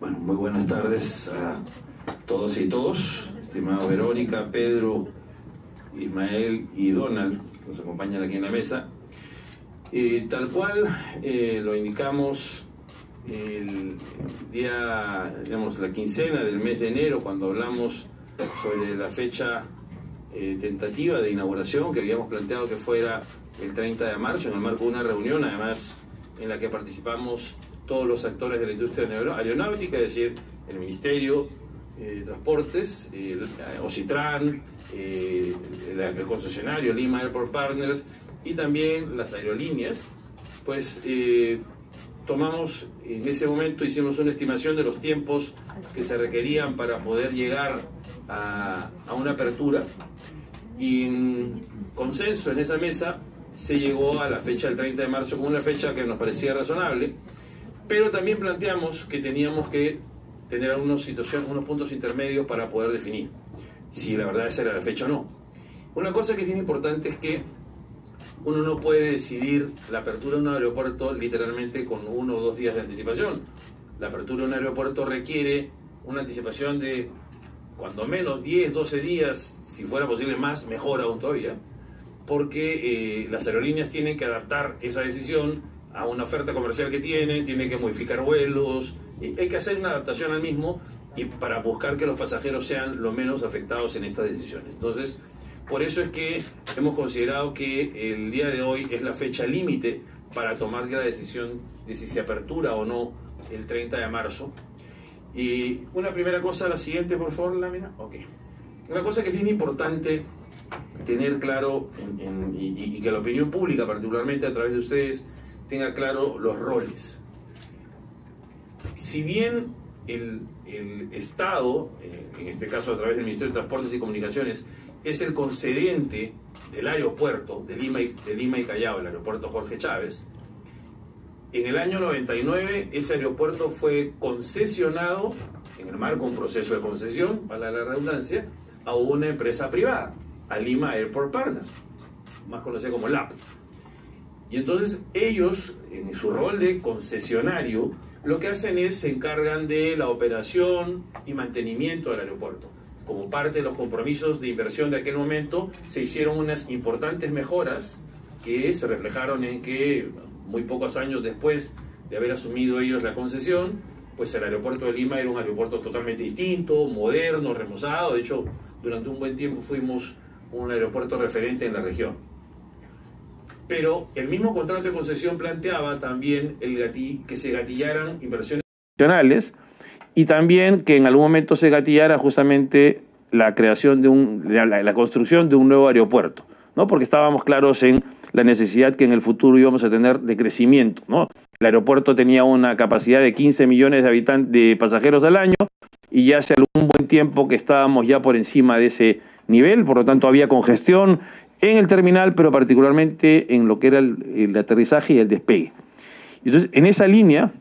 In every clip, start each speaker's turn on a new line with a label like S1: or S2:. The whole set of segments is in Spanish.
S1: Bueno, muy buenas tardes a todos y todos, estimado Verónica, Pedro, Ismael y Donald, que nos acompañan aquí en la mesa. Tal cual lo indicamos el día, digamos, la quincena del mes de enero, cuando hablamos sobre la fecha tentativa de inauguración, que habíamos planteado que fuera el 30 de marzo, en el marco de una reunión, además, en la que participamos todos los actores de la industria aeronáutica, es decir, el Ministerio de Transportes, Ocitran, el concesionario Lima Airport Partners y también las aerolíneas. Pues tomamos, en ese momento hicimos una estimación de los tiempos que se requerían para poder llegar a una apertura, y en consenso en esa mesa se llegó a la fecha del 30 de marzo como una fecha que nos parecía razonable, pero también planteamos que teníamos que tener algunos puntos intermedios para poder definir si la verdad esa era la fecha o no. Una cosa que es bien importante es que uno no puede decidir la apertura de un aeropuerto literalmente con 1 o 2 días de anticipación. La apertura de un aeropuerto requiere una anticipación de cuando menos 10, 12 días, si fuera posible más, mejor aún todavía, porque las aerolíneas tienen que adaptar esa decisión a una oferta comercial que tienen que modificar vuelos, y hay que hacer una adaptación al mismo y para buscar que los pasajeros sean lo menos afectados en estas decisiones. Entonces, por eso es que hemos considerado que el día de hoy es la fecha límite para tomar la decisión de si se apertura o no el 30 de marzo. Y una primera cosa, la siguiente, por favor, lámina. Ok. Una cosa que es bien importante tener claro, y que la opinión pública, particularmente a través de ustedes, tenga claro los roles. Si bien el Estado, en este caso a través del Ministerio de Transportes y Comunicaciones, es el concedente del aeropuerto de Lima y Callao, el aeropuerto Jorge Chávez, en el año 99 ese aeropuerto fue concesionado, en el marco de un proceso de concesión, para la redundancia, a una empresa privada, a Lima Airport Partners, más conocida como LAP. Y entonces ellos, en su rol de concesionario, lo que hacen es se encargan de la operación y mantenimiento del aeropuerto. Como parte de los compromisos de inversión de aquel momento, se hicieron unas importantes mejoras que se reflejaron en que muy pocos años después de haber asumido ellos la concesión, pues el aeropuerto de Lima era un aeropuerto totalmente distinto, moderno, remozado. De hecho, durante un buen tiempo fuimos un aeropuerto referente en la región. Pero el mismo contrato de concesión planteaba también que se gatillaran inversiones nacionales y también que en algún momento se gatillara justamente la creación de la construcción de un nuevo aeropuerto, ¿no? Porque estábamos claros en la necesidad que en el futuro íbamos a tener de crecimiento, ¿no? El aeropuerto tenía una capacidad de 15 millones de pasajeros al año y ya hace algún buen tiempo que estábamos ya por encima de ese nivel, por lo tanto había congestión en el terminal, pero particularmente en lo que era el aterrizaje y el despegue. Entonces, en esa línea,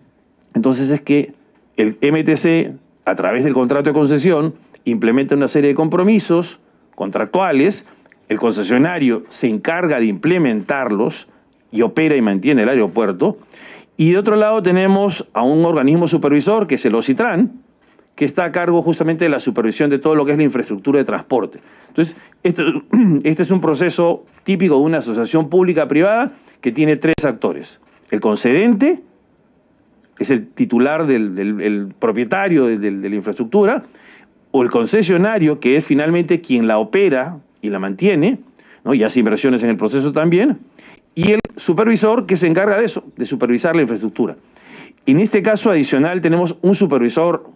S1: entonces es que el MTC, a través del contrato de concesión, implementa una serie de compromisos contractuales, el concesionario se encarga de implementarlos y opera y mantiene el aeropuerto, y de otro lado tenemos a un organismo supervisor, que es el Ocitran, que está a cargo justamente de la supervisión de todo lo que es la infraestructura de transporte. Entonces, este es un proceso típico de una asociación pública-privada que tiene 3 actores. El concedente, que es el titular el propietario de la infraestructura, o el concesionario, que es finalmente quien la opera y la mantiene, ¿no? Y hace inversiones en el proceso también, y el supervisor, que se encarga de eso, de supervisar la infraestructura. En este caso adicional tenemos un supervisor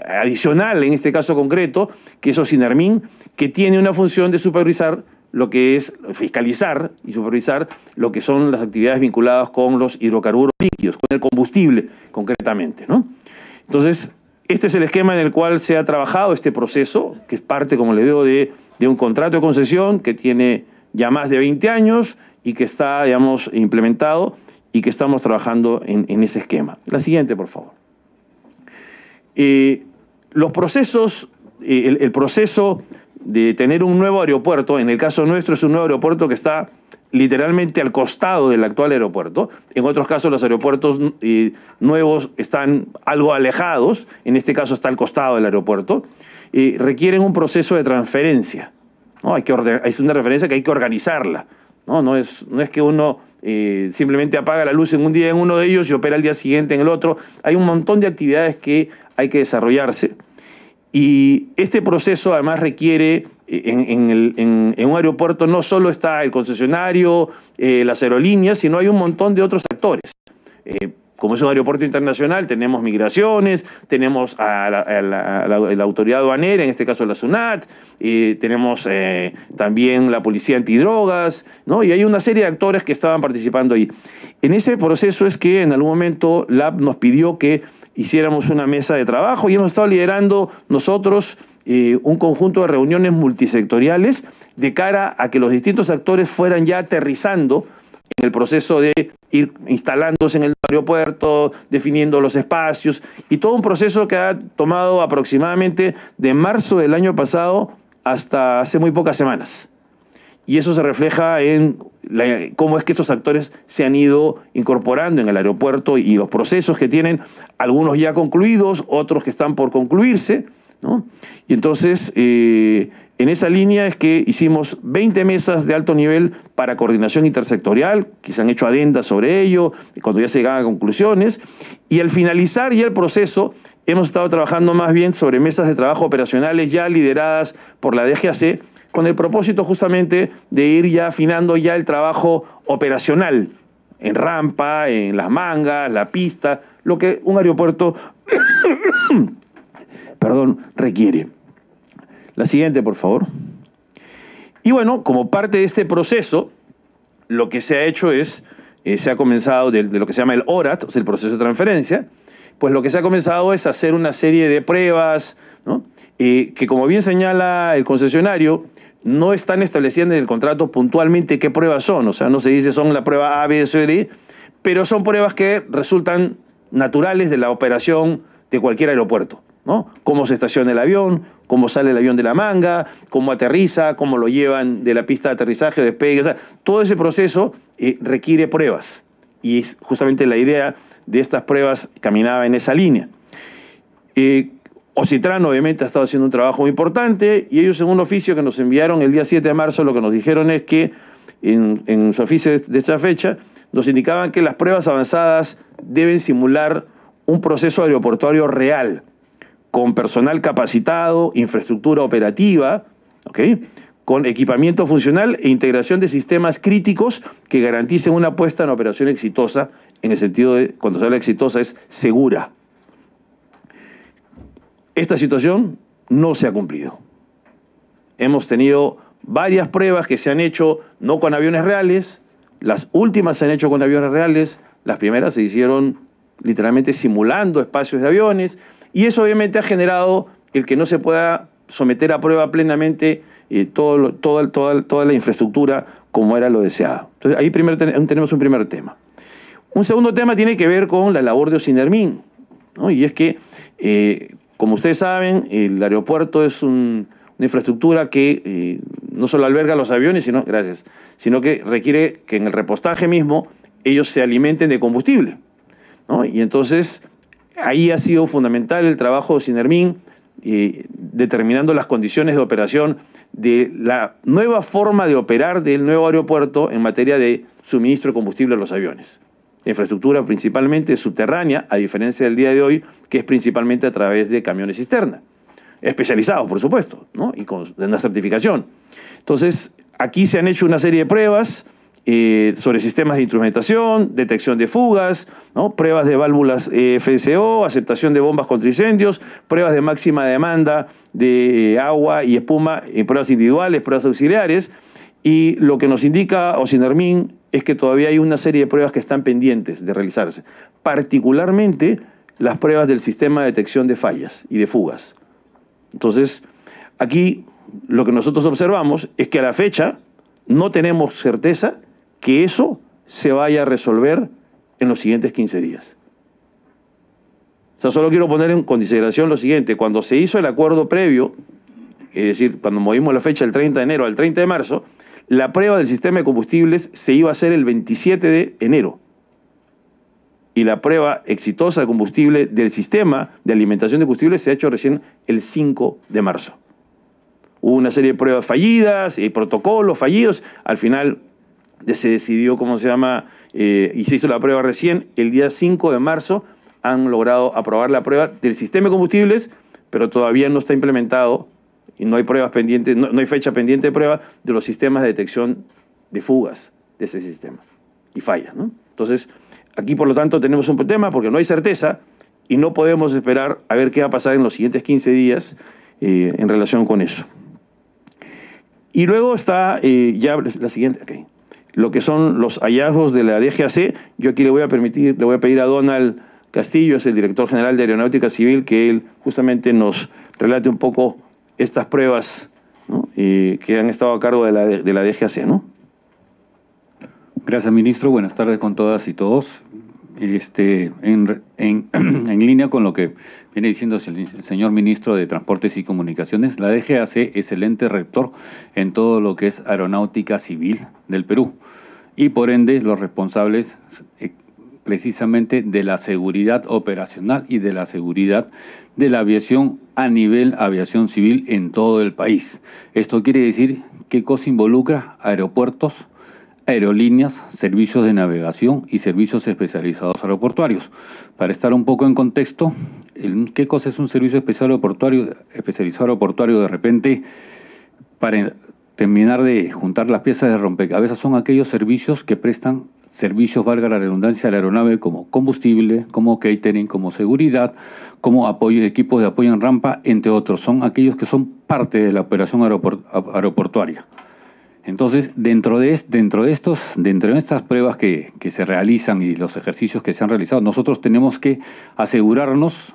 S1: adicional, en este caso concreto, que es Ocinermin, que tiene una función de supervisar lo que es fiscalizar y supervisar lo que son las actividades vinculadas con los hidrocarburos líquidos, con el combustible concretamente, ¿no? Entonces, este es el esquema en el cual se ha trabajado este proceso, que es parte, como le digo, de un contrato de concesión que tiene ya más de 20 años y que está, digamos, implementado y que estamos trabajando en ese esquema. La siguiente, por favor. Los procesos, el proceso de tener un nuevo aeropuerto, en el caso nuestro es un nuevo aeropuerto que está literalmente al costado del actual aeropuerto. En otros casos los aeropuertos nuevos están algo alejados, en este caso está al costado del aeropuerto, requieren un proceso de transferencia, ¿no? Es una referencia que hay que organizarla, ¿no? No es que uno simplemente apaga la luz en un día en uno de ellos y opera al día siguiente en el otro. Hay un montón de actividades que hay que desarrollarse. Y este proceso además requiere, en un aeropuerto no solo está el concesionario, las aerolíneas, sino hay un montón de otros actores. Como es un aeropuerto internacional, tenemos migraciones, tenemos a la autoridad aduanera, en este caso la SUNAT, tenemos también la policía antidrogas, ¿no? Y hay una serie de actores que estaban participando ahí. En ese proceso es que en algún momento LAB nos pidió que hiciéramos una mesa de trabajo y hemos estado liderando nosotros un conjunto de reuniones multisectoriales de cara a que los distintos actores fueran ya aterrizando en el proceso de ir instalándose en el aeropuerto, definiendo los espacios, y todo un proceso que ha tomado aproximadamente de marzo del año pasado hasta hace muy pocas semanas. Y eso se refleja en cómo es que estos actores se han ido incorporando en el aeropuerto y los procesos que tienen, algunos ya concluidos, otros que están por concluirse, ¿no? Y entonces, en esa línea es que hicimos 20 mesas de alto nivel para coordinación intersectorial, que se han hecho adendas sobre ello, cuando ya se llegan a conclusiones, y al finalizar ya el proceso, hemos estado trabajando más bien sobre mesas de trabajo operacionales ya lideradas por la DGAC, con el propósito justamente de ir ya afinando ya el trabajo operacional, en rampa, en las mangas, la pista, lo que un aeropuerto requiere. La siguiente, por favor. Y bueno, como parte de este proceso, lo que se ha hecho es, se ha comenzado de lo que se llama el ORAT, o sea, el proceso de transferencia, pues lo que se ha comenzado es hacer una serie de pruebas, ¿no? Que como bien señala el concesionario, no están estableciendo en el contrato puntualmente qué pruebas son, o sea, no se dice son la prueba A, B, C, D, pero son pruebas que resultan naturales de la operación de cualquier aeropuerto, ¿no? Cómo se estaciona el avión, cómo sale el avión de la manga, cómo aterriza, cómo lo llevan de la pista de aterrizaje o despegue, o sea, todo ese proceso requiere pruebas, y es justamente la idea de estas pruebas caminaba en esa línea. Ocitran obviamente ha estado haciendo un trabajo muy importante y ellos en un oficio que nos enviaron el día 7 de marzo lo que nos dijeron es que en su oficio de esta fecha nos indicaban que las pruebas avanzadas deben simular un proceso aeroportuario real, con personal capacitado, infraestructura operativa, ¿okay?, con equipamiento funcional e integración de sistemas críticos que garanticen una puesta en operación exitosa, en el sentido de, cuando se habla de exitosa, es segura. Esta situación no se ha cumplido. Hemos tenido varias pruebas que se han hecho no con aviones reales, las últimas se han hecho con aviones reales, las primeras se hicieron literalmente simulando espacios de aviones, y eso obviamente ha generado el que no se pueda someter a prueba plenamente toda la infraestructura como era lo deseado. Entonces ahí tenemos un primer tema. Un segundo tema tiene que ver con la labor de Ocinermin, ¿no? Y es que como ustedes saben, el aeropuerto es una infraestructura que no solo alberga los aviones, sino que requiere que en el repostaje mismo ellos se alimenten de combustible, ¿no? Y entonces ahí ha sido fundamental el trabajo de Ocinermin, determinando las condiciones de operación de la nueva forma de operar del nuevo aeropuerto en materia de suministro de combustible a los aviones. La infraestructura principalmente subterránea, a diferencia del día de hoy, que es principalmente a través de camiones cisterna, especializados, por supuesto, ¿no? Y con una certificación. Entonces, aquí se han hecho una serie de pruebas sobre sistemas de instrumentación, detección de fugas, ¿no?, pruebas de válvulas FSO, aceptación de bombas contra incendios, pruebas de máxima demanda de agua y espuma, pruebas individuales, pruebas auxiliares, y lo que nos indica Ocinermin es que todavía hay una serie de pruebas que están pendientes de realizarse, particularmente las pruebas del sistema de detección de fallas y de fugas. Entonces, aquí lo que nosotros observamos es que a la fecha no tenemos certeza que eso se vaya a resolver en los siguientes 15 días. O sea, solo quiero poner en consideración lo siguiente: cuando se hizo el acuerdo previo, es decir, cuando movimos la fecha del 30 de enero al 30 de marzo, La prueba del sistema de combustibles se iba a hacer el 27 de enero. Y la prueba exitosa de combustible del sistema de alimentación de combustible se ha hecho recién el 5 de marzo. Hubo una serie de pruebas fallidas y protocolos fallidos. Al final se decidió, y se hizo la prueba recién. El día 5 de marzo han logrado aprobar la prueba del sistema de combustibles, pero todavía no está implementado y no hay pruebas pendientes, no hay fecha pendiente de prueba de los sistemas de detección de fugas de ese sistema y fallas, ¿no? Entonces, aquí, por lo tanto, tenemos un tema porque no hay certeza y no podemos esperar a ver qué va a pasar en los siguientes 15 días en relación con eso. Y luego está ya la siguiente, okay, lo que son los hallazgos de la DGAC. Yo aquí le voy a pedir a Donald Castillo, es el director general de Aeronáutica Civil, que él justamente nos relate un poco estas pruebas, ¿no?, que han estado a cargo de la DGAC, ¿no?
S2: Gracias, ministro. Buenas tardes con todas y todos. En línea con lo que viene diciendo el señor ministro de Transportes y Comunicaciones, la DGAC es el ente rector en todo lo que es aeronáutica civil del Perú y por ende los responsables precisamente de la seguridad operacional y de la seguridad de la aviación a nivel aviación civil en todo el país. Esto quiere decir qué cosa involucra aeropuertos, aerolíneas, servicios de navegación y servicios especializados aeroportuarios. Para estar un poco en contexto, ¿qué cosa es un servicio especializado aeroportuario? De repente, para terminar de juntar las piezas de rompecabezas, son aquellos servicios que prestan servicios, valga la redundancia, a la aeronave como combustible, como catering, como seguridad, como equipos de apoyo en rampa, entre otros. Son aquellos que son parte de la operación aeroportuaria. Entonces, dentro de estas pruebas que se realizan y los ejercicios que se han realizado, nosotros tenemos que asegurarnos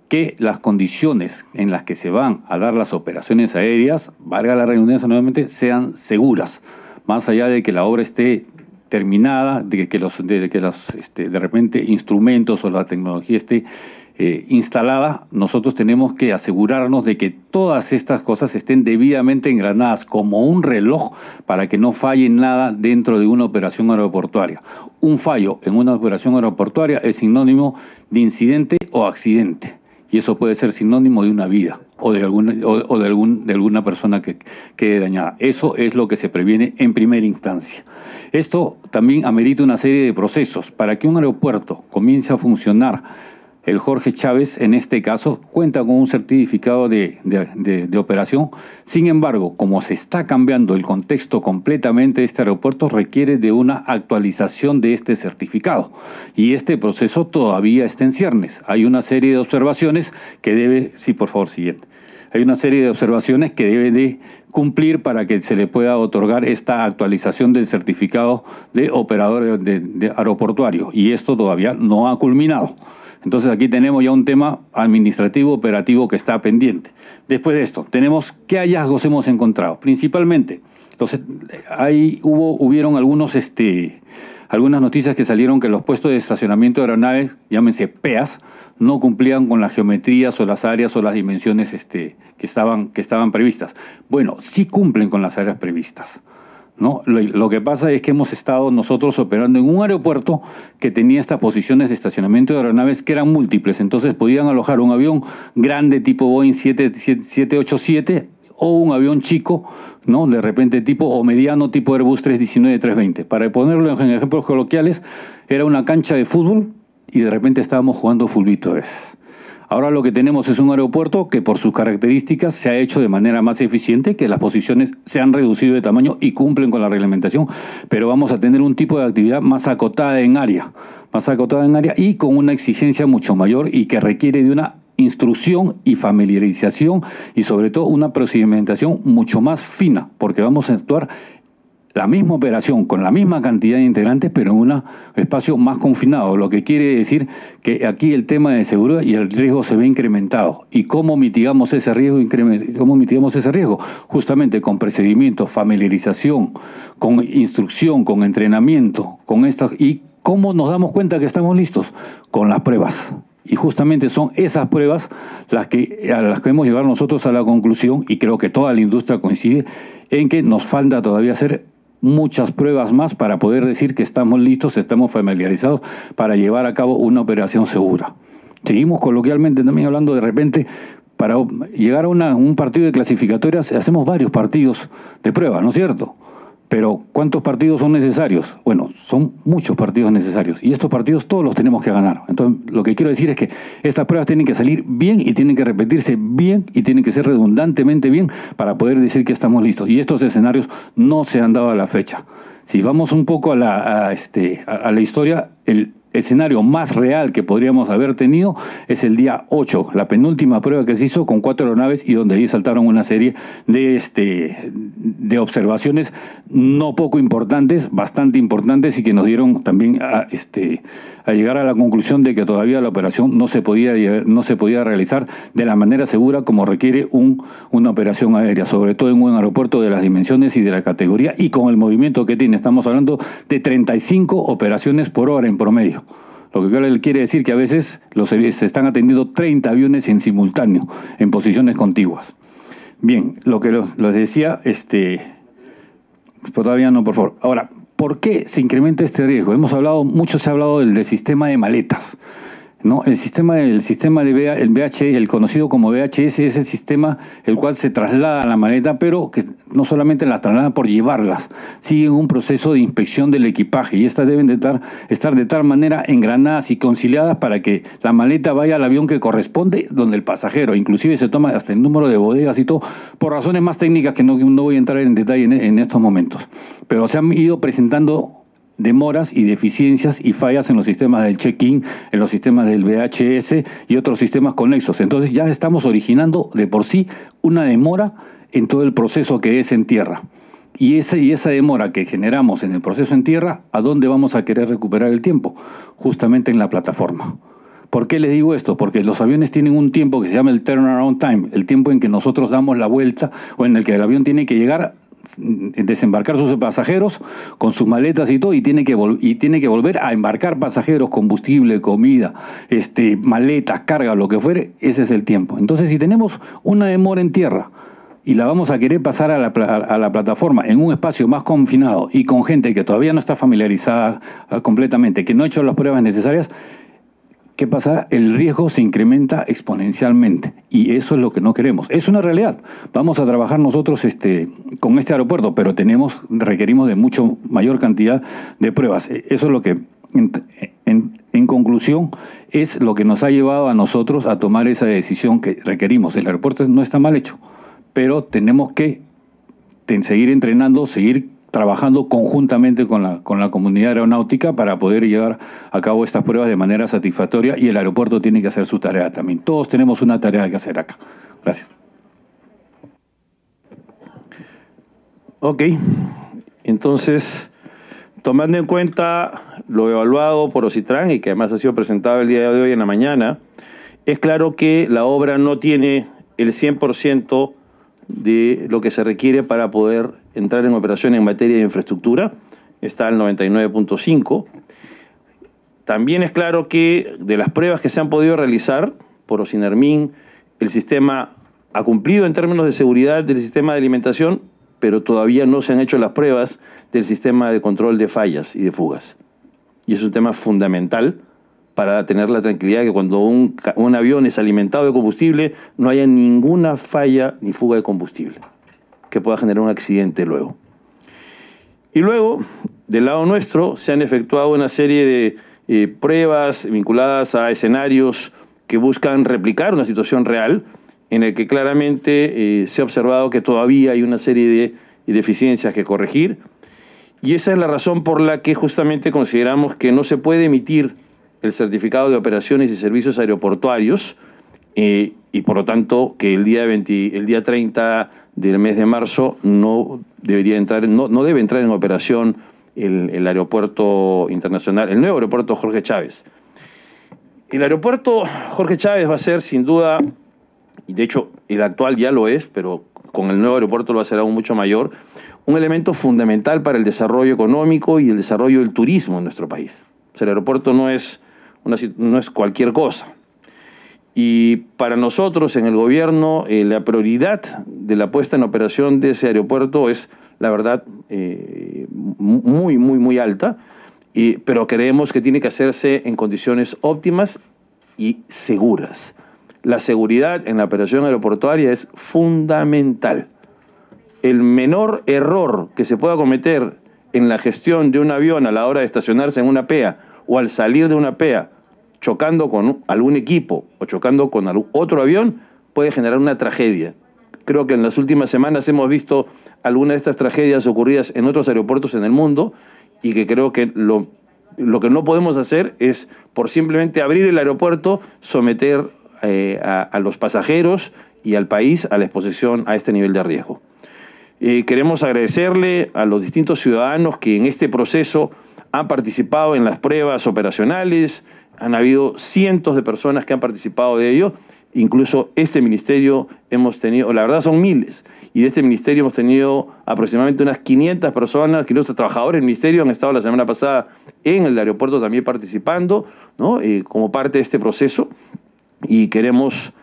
S2: que las condiciones en las que se van a dar las operaciones aéreas, valga la redundancia nuevamente, sean seguras, más allá de que la obra esté terminada, de que de repente instrumentos o la tecnología esté instalada. Nosotros tenemos que asegurarnos de que todas estas cosas estén debidamente engranadas como un reloj para que no falle nada dentro de una operación aeroportuaria. Un fallo en una operación aeroportuaria es sinónimo de incidente o accidente, y eso puede ser sinónimo de una vida o de alguna persona que quede dañada. Eso es lo que se previene en primera instancia. Esto también amerita una serie de procesos. Para que un aeropuerto comience a funcionar, el Jorge Chávez, en este caso, cuenta con un certificado de operación. Sin embargo, como se está cambiando el contexto completamente de este aeropuerto, requiere de una actualización de este certificado. Y este proceso todavía está en ciernes. Hay una serie de observaciones que debe... Sí, por favor, siguiente. Hay una serie de observaciones que debe de cumplir para que se le pueda otorgar esta actualización del certificado de operador de aeroportuario. Y esto todavía no ha culminado. Entonces aquí tenemos ya un tema administrativo operativo que está pendiente. Después de esto, tenemos qué hallazgos hemos encontrado. Principalmente, hubieron algunas noticias que salieron que los puestos de estacionamiento de aeronaves, llámense PEAs, no cumplían con las geometrías o las áreas o las dimensiones que estaban previstas. Bueno, sí cumplen con las áreas previstas, ¿no? Lo que pasa es que hemos estado nosotros operando en un aeropuerto que tenía estas posiciones de estacionamiento de aeronaves que eran múltiples. Entonces podían alojar un avión grande tipo Boeing 787 o un avión chico, ¿no?, de repente tipo o mediano tipo Airbus 319-320. Para ponerlo en ejemplos coloquiales, era una cancha de fútbol y de repente estábamos jugando fulbito a veces. Ahora lo que tenemos es un aeropuerto que por sus características se ha hecho de manera más eficiente, que las posiciones se han reducido de tamaño y cumplen con la reglamentación, pero vamos a tener un tipo de actividad más acotada en área y con una exigencia mucho mayor y que requiere de una instrucción y familiarización y sobre todo una procedimentación mucho más fina, porque vamos a actuar la misma operación con la misma cantidad de integrantes, pero en un espacio más confinado, lo que quiere decir que aquí el tema de seguridad y el riesgo se ve incrementado. ¿Y cómo mitigamos ese riesgo? Justamente con procedimientos, familiarización, con instrucción, con entrenamiento, y ¿cómo nos damos cuenta que estamos listos? Con las pruebas. Y justamente son esas pruebas a las que hemos llegado nosotros a la conclusión, y creo que toda la industria coincide, en que nos falta todavía hacer muchas pruebas más para poder decir que estamos listos, estamos familiarizados para llevar a cabo una operación segura. Seguimos coloquialmente también hablando de repente, para llegar a un partido de clasificatorias hacemos varios partidos de prueba, ¿no es cierto? Pero ¿cuántos partidos son necesarios? Bueno, son muchos partidos necesarios y estos partidos todos los tenemos que ganar. Entonces, lo que quiero decir es que estas pruebas tienen que salir bien y tienen que repetirse bien y tienen que ser redundantemente bien para poder decir que estamos listos. Y estos escenarios no se han dado a la fecha. Si vamos un poco a la historia, el escenario más real que podríamos haber tenido es el día 8, la penúltima prueba que se hizo con 4 aeronaves y donde ahí saltaron una serie de observaciones no poco importantes, bastante importantes y que nos dieron también a llegar a la conclusión de que todavía la operación no se podía realizar de la manera segura como requiere una operación aérea, sobre todo en un aeropuerto de las dimensiones y de la categoría y con el movimiento que tiene. Estamos hablando de 35 operaciones por hora en promedio. Lo que quiere decir que a veces se están atendiendo 30 aviones en simultáneo, en posiciones contiguas. Bien, lo que les decía, todavía no, por favor. Ahora, ¿por qué se incrementa este riesgo? Mucho se ha hablado del sistema de maletas, ¿no? El sistema el conocido como VHS, es el sistema el cual se traslada a la maleta, pero que no solamente las traslada por llevarlas, sigue un proceso de inspección del equipaje y estas deben de estar de tal manera engranadas y conciliadas para que la maleta vaya al avión que corresponde donde el pasajero, inclusive se toma hasta el número de bodegas y todo, por razones más técnicas que no voy a entrar en detalle en estos momentos. Pero se han ido presentando demoras y deficiencias y fallas en los sistemas del check-in, en los sistemas del VHS y otros sistemas conexos. Entonces ya estamos originando de por sí una demora en todo el proceso que es en tierra. Y esa demora que generamos en el proceso en tierra, ¿a dónde vamos a querer recuperar el tiempo? Justamente en la plataforma. ¿Por qué les digo esto? Porque los aviones tienen un tiempo que se llama el turnaround time, el tiempo en que nosotros damos la vuelta o en el que el avión tiene que llegar, desembarcar sus pasajeros con sus maletas y todo, y tiene que volver a embarcar pasajeros, combustible, comida, maletas, carga, lo que fuere. Ese es el tiempo. Entonces, si tenemos una demora en tierra y la vamos a querer pasar a la plataforma en un espacio más confinado y con gente que todavía no está familiarizada completamente, que no ha hecho las pruebas necesarias, ¿qué pasa? El riesgo se incrementa exponencialmente y eso es lo que no queremos. Es una realidad. Vamos a trabajar nosotros con este aeropuerto, pero requerimos de mucho mayor cantidad de pruebas. Eso es lo que, en conclusión, es lo que nos ha llevado a nosotros a tomar esa decisión que requerimos. El aeropuerto no está mal hecho, pero tenemos que seguir entrenando, seguir trabajando conjuntamente con la comunidad aeronáutica para poder llevar a cabo estas pruebas de manera satisfactoria, y el aeropuerto tiene que hacer su tarea también. Todos tenemos una tarea que hacer acá. Gracias.
S3: Ok, entonces, tomando en cuenta lo evaluado por OSITRAN y que además ha sido presentado el día de hoy en la mañana, es claro que la obra no tiene el 100% de lo que se requiere para poder entrar en operación en materia de infraestructura, está al 99.5%. También es claro que de las pruebas que se han podido realizar por OSINERMIN, el sistema ha cumplido en términos de seguridad del sistema de alimentación, pero todavía no se han hecho las pruebas del sistema de control de fallas y de fugas. Y es un tema fundamental para tener la tranquilidad de que cuando un avión es alimentado de combustible no haya ninguna falla ni fuga de combustible que pueda generar un accidente luego. Y luego, del lado nuestro, se han efectuado una serie de pruebas vinculadas a escenarios que buscan replicar una situación real en el que claramente se ha observado que todavía hay una serie de deficiencias que corregir, y esa es la razón por la que justamente consideramos que no se puede emitir el certificado de operaciones y servicios aeroportuarios y por lo tanto que el día 30 del mes de marzo no debe entrar en operación el aeropuerto internacional, el nuevo aeropuerto Jorge Chávez. El aeropuerto Jorge Chávez va a ser sin duda, y de hecho el actual ya lo es, pero con el nuevo aeropuerto lo va a ser aún mucho mayor, un elemento fundamental para el desarrollo económico y el desarrollo del turismo en nuestro país. O sea, el aeropuerto no es cualquier cosa. Y para nosotros en el gobierno la prioridad de la puesta en operación de ese aeropuerto es la verdad, muy alta, pero creemos que tiene que hacerse en condiciones óptimas y seguras. La seguridad en la operación aeroportuaria es fundamental. El menor error que se pueda cometer en la gestión de un avión a la hora de estacionarse en una PEA o al salir de una PEA, chocando con algún equipo o chocando con otro avión, puede generar una tragedia. Creo que en las últimas semanas hemos visto algunas de estas tragedias ocurridas en otros aeropuertos en el mundo y que creo que lo que no podemos hacer es, por simplemente abrir el aeropuerto, someter a los pasajeros y al país a la exposición a este nivel de riesgo. Queremos agradecerle a los distintos ciudadanos que en este proceso han participado en las pruebas operacionales. Han habido cientos de personas que han participado de ello. Incluso este ministerio hemos tenido, la verdad son miles, y de este ministerio hemos tenido aproximadamente unas 500 personas, 500 trabajadores del ministerio han estado la semana pasada en el aeropuerto también participando, ¿no? Como parte de este proceso, y queremos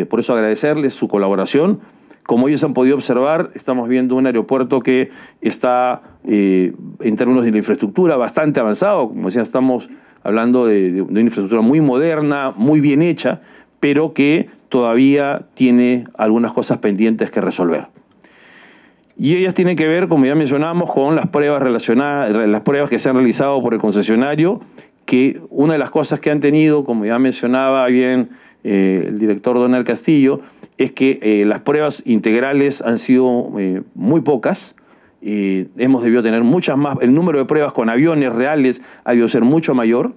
S3: por eso agradecerles su colaboración. Como ellos han podido observar, estamos viendo un aeropuerto que está en términos de la infraestructura bastante avanzado. Como decía, estamos hablando de una infraestructura muy moderna, muy bien hecha, pero que todavía tiene algunas cosas pendientes que resolver. Y ellas tienen que ver, como ya mencionamos, con las pruebas relacionadas, las pruebas que se han realizado por el concesionario, que una de las cosas que han tenido, como ya mencionaba bien el director Donald Castillo, es que las pruebas integrales han sido muy pocas. Hemos debido tener muchas más. El número de pruebas con aviones reales ha debido ser mucho mayor.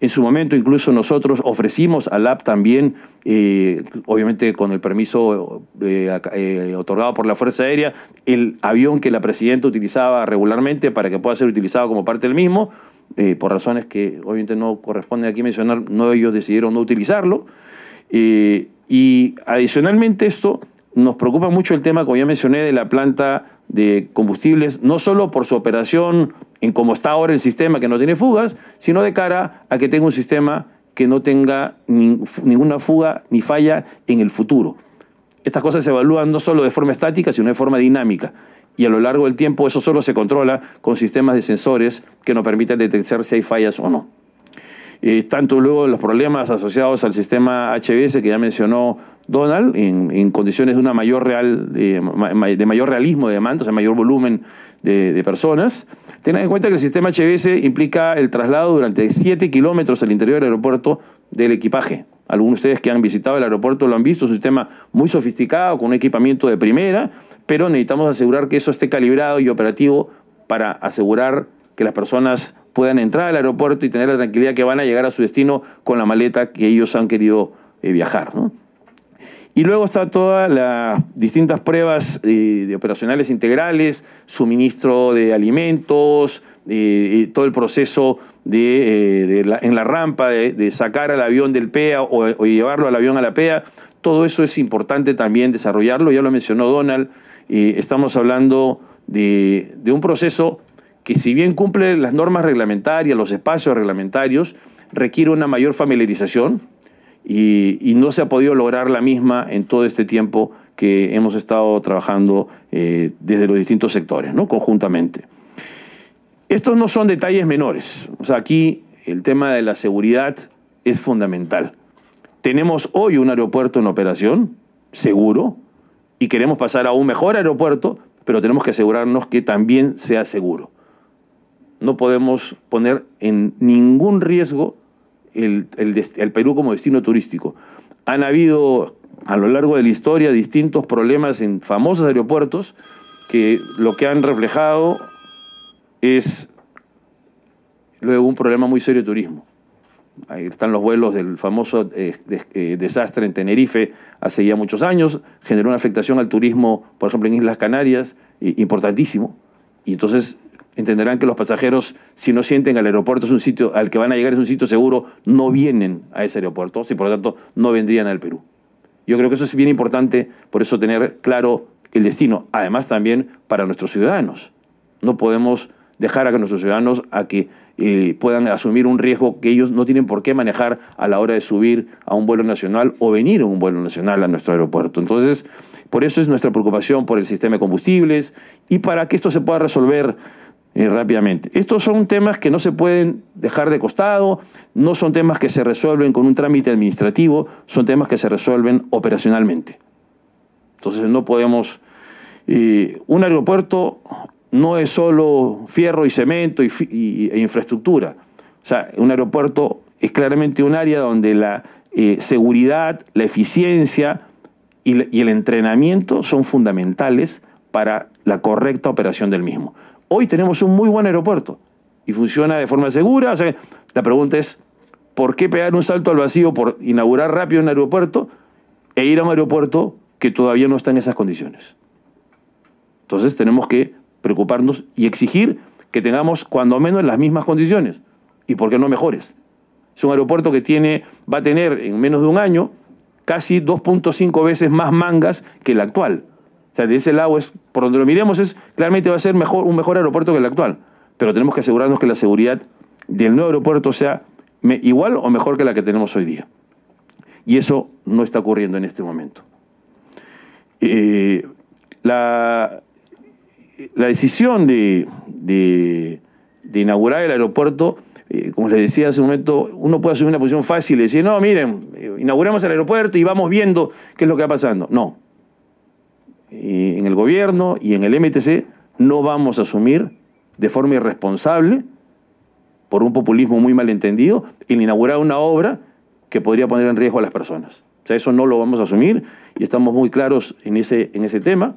S3: En su momento incluso nosotros ofrecimos al AP también, obviamente con el permiso otorgado por la Fuerza Aérea, el avión que la presidenta utilizaba regularmente para que pueda ser utilizado como parte del mismo. Por razones que obviamente no corresponde aquí mencionar, ellos decidieron no utilizarlo. Y adicionalmente esto, nos preocupa mucho el tema, como ya mencioné, de la planta de combustibles, no solo por su operación en cómo está ahora el sistema, que no tiene fugas, sino de cara a que tenga un sistema que no tenga ninguna fuga ni falla en el futuro. Estas cosas se evalúan no solo de forma estática, sino de forma dinámica. Y a lo largo del tiempo eso solo se controla con sistemas de sensores que nos permitan detectar si hay fallas o no. Tanto luego los problemas asociados al sistema HBS que ya mencionó Donald, en condiciones de una de mayor realismo de demanda, o sea, mayor volumen de personas. Tengan en cuenta que el sistema HBS implica el traslado durante 7 kilómetros al interior del aeropuerto del equipaje. Algunos de ustedes que han visitado el aeropuerto lo han visto, es un sistema muy sofisticado, con un equipamiento de primera, pero necesitamos asegurar que eso esté calibrado y operativo para asegurar que las personas puedan entrar al aeropuerto y tener la tranquilidad que van a llegar a su destino con la maleta que ellos han querido viajar, ¿no? Y luego está todas las distintas pruebas de operacionales integrales, suministro de alimentos, todo el proceso en la rampa de sacar al avión del PEA o llevarlo al avión a la PEA. Todo eso es importante también desarrollarlo, ya lo mencionó Donald. Estamos hablando de un proceso que, si bien cumple las normas reglamentarias, los espacios reglamentarios, requiere una mayor familiarización y no se ha podido lograr la misma en todo este tiempo que hemos estado trabajando desde los distintos sectores, ¿no? Conjuntamente. Estos no son detalles menores. O sea, aquí el tema de la seguridad es fundamental. Tenemos hoy un aeropuerto en operación, seguro, y queremos pasar a un mejor aeropuerto, pero tenemos que asegurarnos que también sea seguro. No podemos poner en ningún riesgo el Perú como destino turístico. Han habido a lo largo de la historia distintos problemas en famosos aeropuertos que lo que han reflejado es luego un problema muy serio de turismo. Ahí están los vuelos del famoso desastre en Tenerife hace ya muchos años, generó una afectación al turismo, por ejemplo, en Islas Canarias, importantísimo. Y entonces entenderán que los pasajeros, si no sienten al aeropuerto es un sitio al que van a llegar, es un sitio seguro, no vienen a ese aeropuerto, y por lo tanto no vendrían al Perú. Yo creo que eso es bien importante, por eso tener claro el destino, además también para nuestros ciudadanos. No podemos dejar a que nuestros ciudadanos puedan asumir un riesgo que ellos no tienen por qué manejar a la hora de subir a un vuelo nacional o venir en un vuelo nacional a nuestro aeropuerto. Entonces, Por eso es nuestra preocupación por el sistema de combustibles y para que esto se pueda resolver rápidamente. Estos son temas que no se pueden dejar de costado, no son temas que se resuelven con un trámite administrativo, son temas que se resuelven operacionalmente. Entonces no podemos... un aeropuerto no es solo fierro y cemento e infraestructura. O sea, un aeropuerto es claramente un área donde la seguridad, la eficiencia y el entrenamiento son fundamentales para la correcta operación del mismo. Hoy tenemos un muy buen aeropuerto y funciona de forma segura. O sea, la pregunta es, ¿por qué pegar un salto al vacío por inaugurar rápido un aeropuerto e ir a un aeropuerto que todavía no está en esas condiciones? Entonces tenemos que preocuparnos y exigir que tengamos cuando menos las mismas condiciones y por qué no mejores. Es un aeropuerto que va a tener en menos de un año casi 2.5 veces más mangas que el actual. O sea, de ese lado, por donde lo miremos, claramente va a ser un mejor aeropuerto que el actual. Pero tenemos que asegurarnos que la seguridad del nuevo aeropuerto sea igual o mejor que la que tenemos hoy día. Y eso no está ocurriendo en este momento. La decisión de inaugurar el aeropuerto, como les decía hace un momento, uno puede asumir una posición fácil y decir, no, miren, inauguramos el aeropuerto y vamos viendo qué es lo que va pasando. No. En el gobierno y en el MTC no vamos a asumir de forma irresponsable, por un populismo muy malentendido, el inaugurar una obra que podría poner en riesgo a las personas. O sea, eso no lo vamos a asumir y estamos muy claros en ese tema.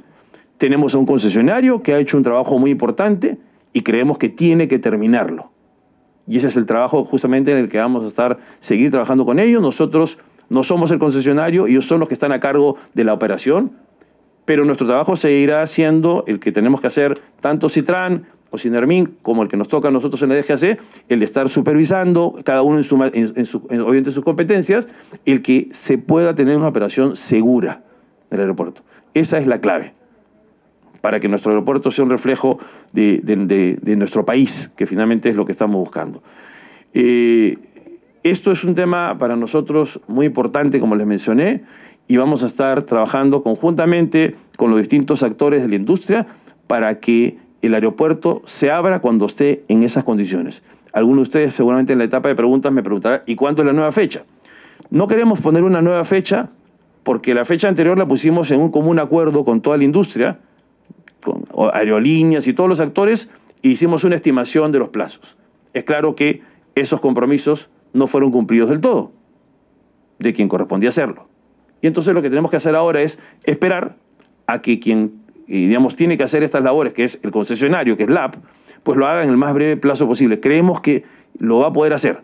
S3: Tenemos a un concesionario que ha hecho un trabajo muy importante y creemos que tiene que terminarlo. Y ese es el trabajo justamente en el que vamos a seguir trabajando con ellos. Nosotros no somos el concesionario, ellos son los que están a cargo de la operación, pero nuestro trabajo seguirá siendo el que tenemos que hacer tanto Citran o Sinermin como el que nos toca a nosotros en la DGAC, el de estar supervisando, cada uno obviamente en sus competencias, el que se pueda tener una operación segura del aeropuerto. Esa es la clave, para que nuestro aeropuerto sea un reflejo de nuestro país, que finalmente es lo que estamos buscando. Esto es un tema para nosotros muy importante, como les mencioné, y vamos a estar trabajando conjuntamente con los distintos actores de la industria para que el aeropuerto se abra cuando esté en esas condiciones. Algunos de ustedes seguramente en la etapa de preguntas me preguntarán, ¿y cuándo es la nueva fecha? No queremos poner una nueva fecha porque la fecha anterior la pusimos en un común acuerdo con toda la industria, con aerolíneas y todos los actores, e hicimos una estimación de los plazos. Es claro que esos compromisos no fueron cumplidos del todo, de quien correspondía hacerlo. Y entonces lo que tenemos que hacer ahora es esperar a que quien, digamos, tiene que hacer estas labores, que es el concesionario, que es LAP, pues lo haga en el más breve plazo posible. Creemos que lo va a poder hacer.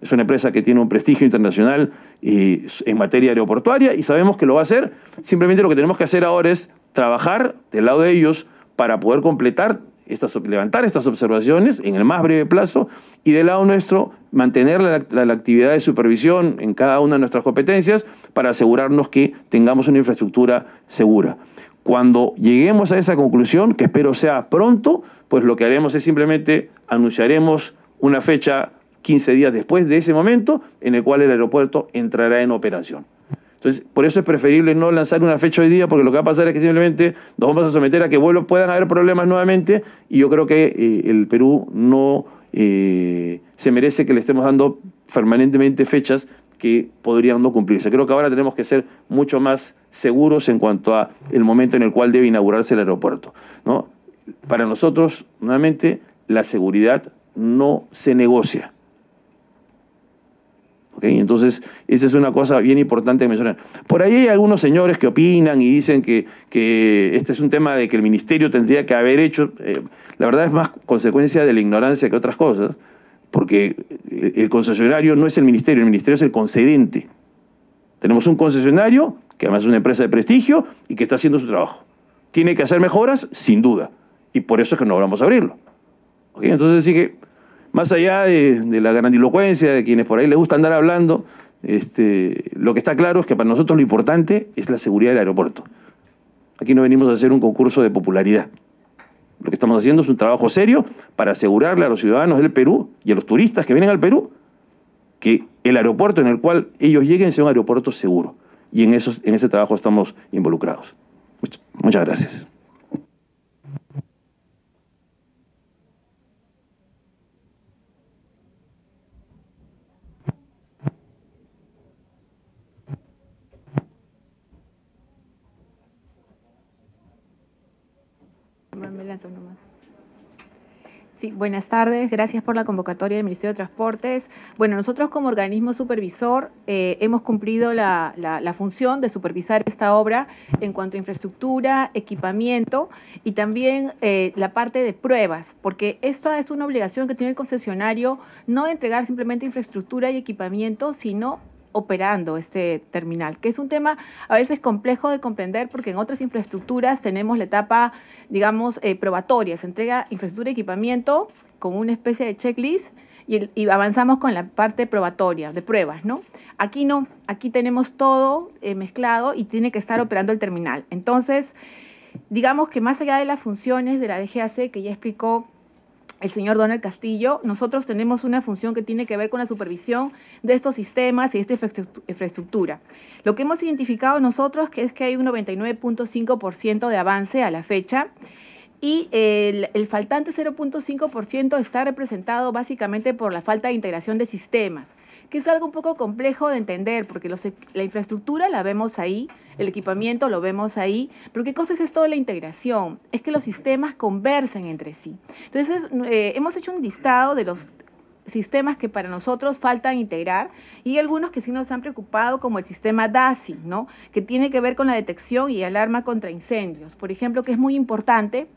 S3: Es una empresa que tiene un prestigio internacional en materia aeroportuaria y sabemos que lo va a hacer. Simplemente lo que tenemos que hacer ahora es trabajar del lado de ellos para poder levantar estas observaciones en el más breve plazo y del lado nuestro mantener la actividad de supervisión en cada una de nuestras competencias para asegurarnos que tengamos una infraestructura segura. Cuando lleguemos a esa conclusión, que espero sea pronto, pues lo que haremos es simplemente anunciaremos una fecha 15 días después de ese momento en el cual el aeropuerto entrará en operación. Entonces, por eso es preferible no lanzar una fecha hoy día, porque lo que va a pasar es que simplemente nos vamos a someter a que puedan haber problemas nuevamente, y yo creo que el Perú no se merece que le estemos dando permanentemente fechas que podrían no cumplirse. Creo que ahora tenemos que ser mucho más seguros en cuanto a el momento en el cual debe inaugurarse el aeropuerto, ¿no? Para nosotros, nuevamente, la seguridad no se negocia. ¿Okay? Entonces, esa es una cosa bien importante de mencionar. Por ahí hay algunos señores que opinan y dicen que este es un tema de que el ministerio tendría que haber hecho. La verdad es más consecuencia de la ignorancia que otras cosas, porque el concesionario no es el ministerio es el concedente. Tenemos un concesionario, que además es una empresa de prestigio y que está haciendo su trabajo. ¿Tiene que hacer mejoras? Sin duda. Y por eso es que no vamos a abrirlo. ¿Okay? Entonces, sí que, más allá de la grandilocuencia de quienes por ahí les gusta andar hablando, lo que está claro es que para nosotros lo importante es la seguridad del aeropuerto. Aquí no venimos a hacer un concurso de popularidad. Lo que estamos haciendo es un trabajo serio para asegurarle a los ciudadanos del Perú y a los turistas que vienen al Perú que el aeropuerto en el cual ellos lleguen sea un aeropuerto seguro. Y en ese trabajo estamos involucrados. Muchas gracias.
S4: Me lanzo nomás. Sí, buenas tardes. Gracias por la convocatoria del Ministerio de Transportes. Bueno, nosotros como organismo supervisor hemos cumplido la función de supervisar esta obra en cuanto a infraestructura, equipamiento y también la parte de pruebas, porque esta es una obligación que tiene el concesionario, no de entregar simplemente infraestructura y equipamiento, sino operando este terminal, que es un tema a veces complejo de comprender porque en otras infraestructuras tenemos la etapa, digamos, probatoria, se entrega infraestructura y equipamiento con una especie de checklist y avanzamos con la parte probatoria, de pruebas, ¿no? Aquí no, aquí tenemos todo mezclado y tiene que estar operando el terminal. Entonces, digamos que más allá de las funciones de la DGAC, que ya explicó el señor Donald Castillo, nosotros tenemos una función que tiene que ver con la supervisión de estos sistemas y de esta infraestructura. Lo que hemos identificado nosotros es que hay un 99.5% de avance a la fecha y el faltante 0.5% está representado básicamente por la falta de integración de sistemas, que es algo un poco complejo de entender, porque la infraestructura la vemos ahí, el equipamiento lo vemos ahí, pero ¿qué cosa es esto de la integración? Es que los sistemas conversen entre sí. Entonces, hemos hecho un listado de los sistemas que para nosotros faltan integrar y algunos que sí nos han preocupado, como el sistema DASI, ¿no? Que tiene que ver con la detección y alarma contra incendios, por ejemplo, que es muy importante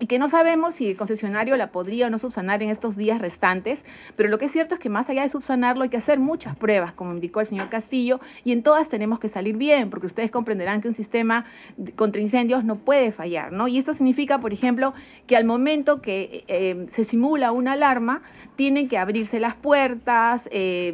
S4: y que no sabemos si el concesionario la podría o no subsanar en estos días restantes, pero lo que es cierto es que más allá de subsanarlo hay que hacer muchas pruebas, como indicó el señor Castillo, y en todas tenemos que salir bien, porque ustedes comprenderán que un sistema contra incendios no puede fallar, ¿no? Y esto significa, por ejemplo, que al momento que se simula una alarma, tienen que abrirse las puertas,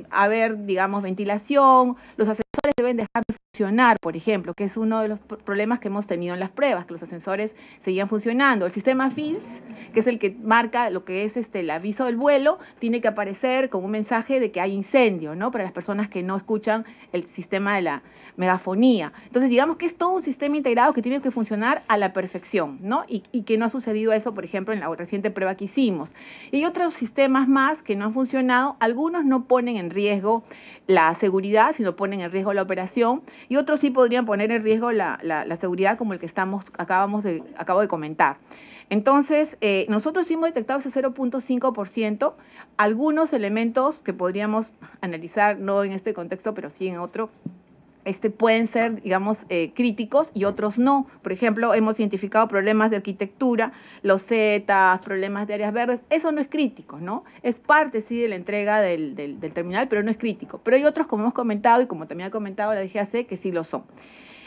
S4: haber, digamos, ventilación, los ascensores deben dejar de funcionar, por ejemplo, que es uno de los problemas que hemos tenido en las pruebas, que los ascensores seguían funcionando. El sistema FILS, que es el que marca lo que es el aviso del vuelo, tiene que aparecer con un mensaje de que hay incendio, ¿no? Para las personas que no escuchan el sistema de la megafonía. Entonces, digamos que es todo un sistema integrado que tiene que funcionar a la perfección, ¿no? Y que no ha sucedido eso, por ejemplo, en la reciente prueba que hicimos. Y hay otros sistemas más que no han funcionado. Algunos no ponen en riesgo la seguridad, sino ponen en riesgo la operación, y otros sí podrían poner en riesgo la seguridad, como el que acabo de comentar. Entonces, nosotros sí hemos detectado ese 0.5%, algunos elementos que podríamos analizar, no en este contexto, pero sí en otro, pueden ser, digamos, críticos y otros no. Por ejemplo, hemos identificado problemas de arquitectura, losetas, problemas de áreas verdes. Eso no es crítico, ¿no? Es parte, sí, de la entrega del terminal, pero no es crítico. Pero hay otros, como hemos comentado y como también ha comentado la DGAC, que sí lo son.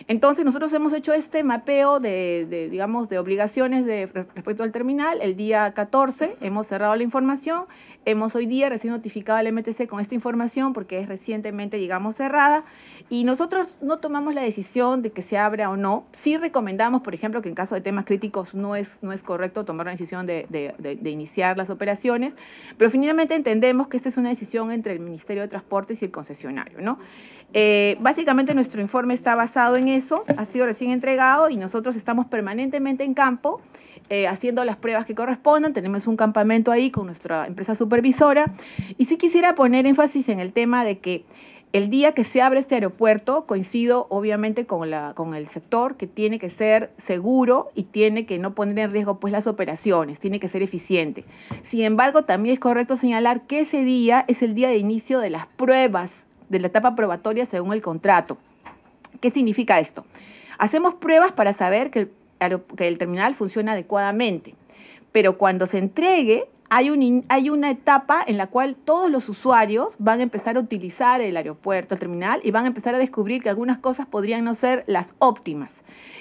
S4: Entonces, nosotros hemos hecho este mapeo digamos, de obligaciones respecto al terminal. El día 14 hemos cerrado la información. Hemos hoy día recién notificado al MTC con esta información porque es recientemente, digamos, cerrada. Y nosotros no tomamos la decisión de que se abra o no. Sí recomendamos, por ejemplo, que en caso de temas críticos no es correcto tomar una decisión de iniciar las operaciones, pero finalmente entendemos que esta es una decisión entre el Ministerio de Transportes y el concesionario, ¿no? Básicamente nuestro informe está basado en eso, ha sido recién entregado y nosotros estamos permanentemente en campo haciendo las pruebas que correspondan. Tenemos un campamento ahí con nuestra empresa supervisora y sí quisiera poner énfasis en el tema de que el día que se abre este aeropuerto, coincido obviamente con el sector, que tiene que ser seguro y tiene que no poner en riesgo pues las operaciones, tiene que ser eficiente. Sin embargo, también es correcto señalar que ese día es el día de inicio de las pruebas, de la etapa probatoria según el contrato. ¿Qué significa esto? Hacemos pruebas para saber que el terminal funciona adecuadamente, pero cuando se entregue hay una etapa en la cual todos los usuarios van a empezar a utilizar el aeropuerto, el terminal, y van a empezar a descubrir que algunas cosas podrían no ser las óptimas.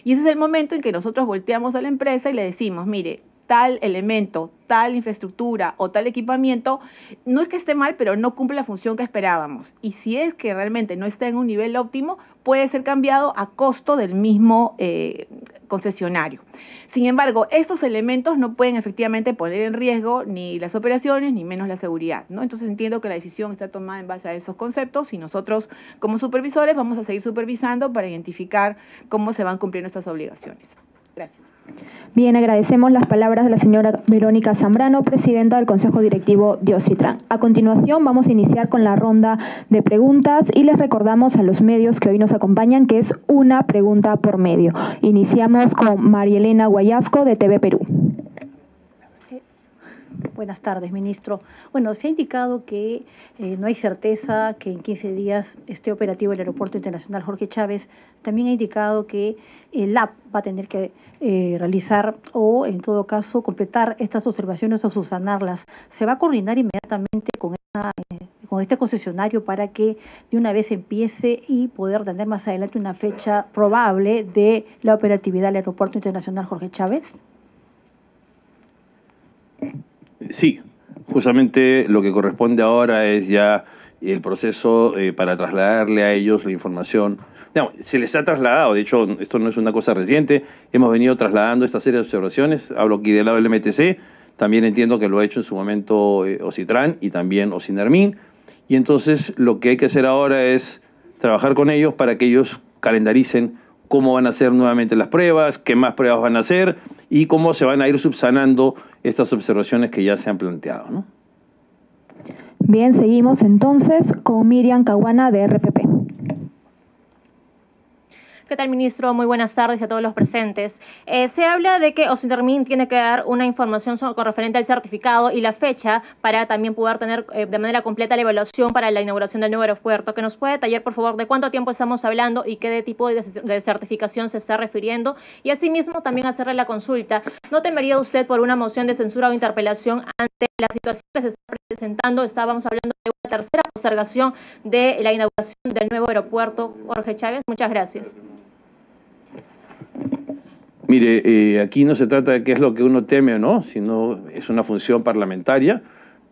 S4: Y ese es el momento en que nosotros volteamos a la empresa y le decimos, mire, tal elemento, tal infraestructura o tal equipamiento, no es que esté mal, pero no cumple la función que esperábamos. Y si es que realmente no está en un nivel óptimo, puede ser cambiado a costo del mismo concesionario. Sin embargo, estos elementos no pueden efectivamente poner en riesgo ni las operaciones ni menos la seguridad, ¿no? Entonces entiendo que la decisión está tomada en base a esos conceptos y nosotros como supervisores vamos a seguir supervisando para identificar cómo se van cumpliendo estas obligaciones. Gracias.
S5: Bien, agradecemos las palabras de la señora Verónica Zambrano, presidenta del Consejo Directivo de Ocitran. A continuación vamos a iniciar con la ronda de preguntas y les recordamos a los medios que hoy nos acompañan que es una pregunta por medio. Iniciamos con María Elena Guayasco de TV Perú.
S6: Buenas tardes, ministro. Bueno, se ha indicado que no hay certeza que en 15 días esté operativo el Aeropuerto Internacional Jorge Chávez. También ha indicado que el AP va a tener que realizar o, en todo caso, completar estas observaciones o subsanarlas. ¿Se va a coordinar inmediatamente con este concesionario para que de una vez empiece y poder tener más adelante una fecha probable de la operatividad del Aeropuerto Internacional Jorge Chávez?
S3: Sí, justamente lo que corresponde ahora es ya el proceso para trasladarle a ellos la información. No, se les ha trasladado, de hecho, esto no es una cosa reciente, hemos venido trasladando esta serie de observaciones, hablo aquí del lado del MTC, también entiendo que lo ha hecho en su momento Ocitran y también Ocinermin, y entonces lo que hay que hacer ahora es trabajar con ellos para que ellos calendaricen cómo van a hacer nuevamente las pruebas, qué más pruebas van a hacer y cómo se van a ir subsanando estas observaciones que ya se han planteado, ¿no?
S5: Bien, seguimos entonces con Miriam Caguana de RPP.
S7: ¿Qué tal, ministro? Muy buenas tardes a todos los presentes. Se habla de que Ocinermin tiene que dar una información con referente al certificado y la fecha para también poder tener de manera completa la evaluación para la inauguración del nuevo aeropuerto. ¿Que nos puede detallar, por favor, de cuánto tiempo estamos hablando y qué tipo de certificación se está refiriendo? Y asimismo también hacerle la consulta. ¿No temería usted por una moción de censura o interpelación ante la situación que se está presentando? Estábamos hablando de una tercera postergación de la inauguración del nuevo aeropuerto Jorge Chávez. Muchas gracias.
S3: Mire, aquí no se trata de qué es lo que uno teme o no, sino es una función parlamentaria.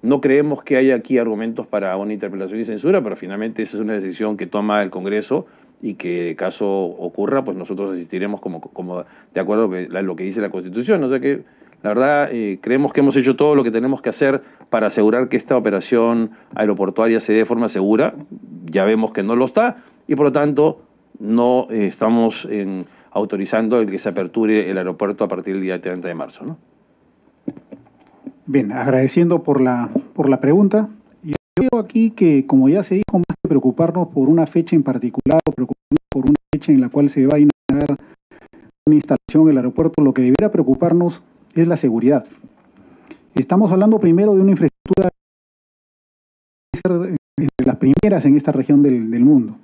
S3: No creemos que haya aquí argumentos para una interpelación y censura, pero finalmente esa es una decisión que toma el Congreso y que, de caso ocurra, pues nosotros asistiremos como de acuerdo a lo que dice la Constitución. O sea que, la verdad, creemos que hemos hecho todo lo que tenemos que hacer para asegurar que esta operación aeroportuaria se dé de forma segura. Ya vemos que no lo está y, por lo tanto, no estamos autorizando el que se aperture el aeropuerto a partir del día 30 de marzo, ¿no?
S8: Bien, agradeciendo por la pregunta. Yo creo aquí que, como ya se dijo, más que preocuparnos por una fecha en particular o preocuparnos por una fecha en la cual se va a inaugurar una instalación en el aeropuerto, lo que debiera preocuparnos es la seguridad. Estamos hablando primero de una infraestructura entre las primeras en esta región del mundo.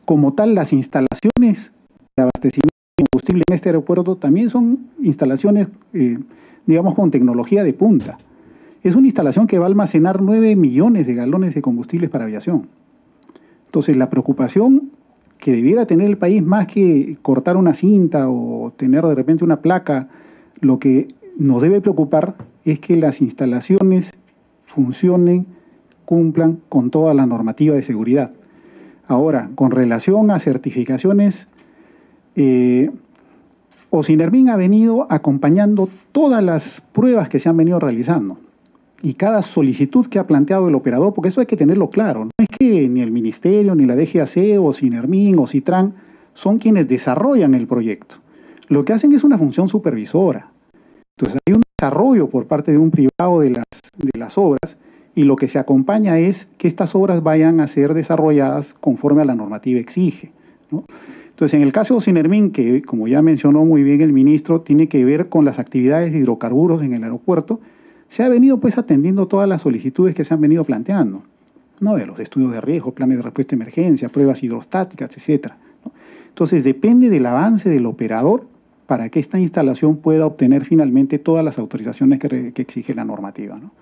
S8: Como tal, las instalaciones de abastecimiento de combustible en este aeropuerto también son instalaciones, digamos, con tecnología de punta. Es una instalación que va a almacenar 9 millones de galones de combustibles para aviación. Entonces, la preocupación que debiera tener el país, más que cortar una cinta o tener de repente una placa, lo que nos debe preocupar es que las instalaciones funcionen, cumplan con toda la normativa de seguridad. Ahora, con relación a certificaciones, Ocinermin ha venido acompañando todas las pruebas que se han venido realizando y cada solicitud que ha planteado el operador, porque eso hay que tenerlo claro. No es que ni el Ministerio, ni la DGAC, o Ocinermin, o Ocitran son quienes desarrollan el proyecto. Lo que hacen es una función supervisora. Entonces hay un desarrollo por parte de un privado de las obras y lo que se acompaña es que estas obras vayan a ser desarrolladas conforme a la normativa exige, ¿no? Entonces, en el caso de Ocinermin, que como ya mencionó muy bien el ministro, tiene que ver con las actividades de hidrocarburos en el aeropuerto, se ha venido pues atendiendo todas las solicitudes que se han venido planteando, ¿no? De los estudios de riesgo, planes de respuesta a emergencia, pruebas hidrostáticas, etcétera, ¿no? Entonces, depende del avance del operador para que esta instalación pueda obtener finalmente todas las autorizaciones que exige la normativa, ¿no?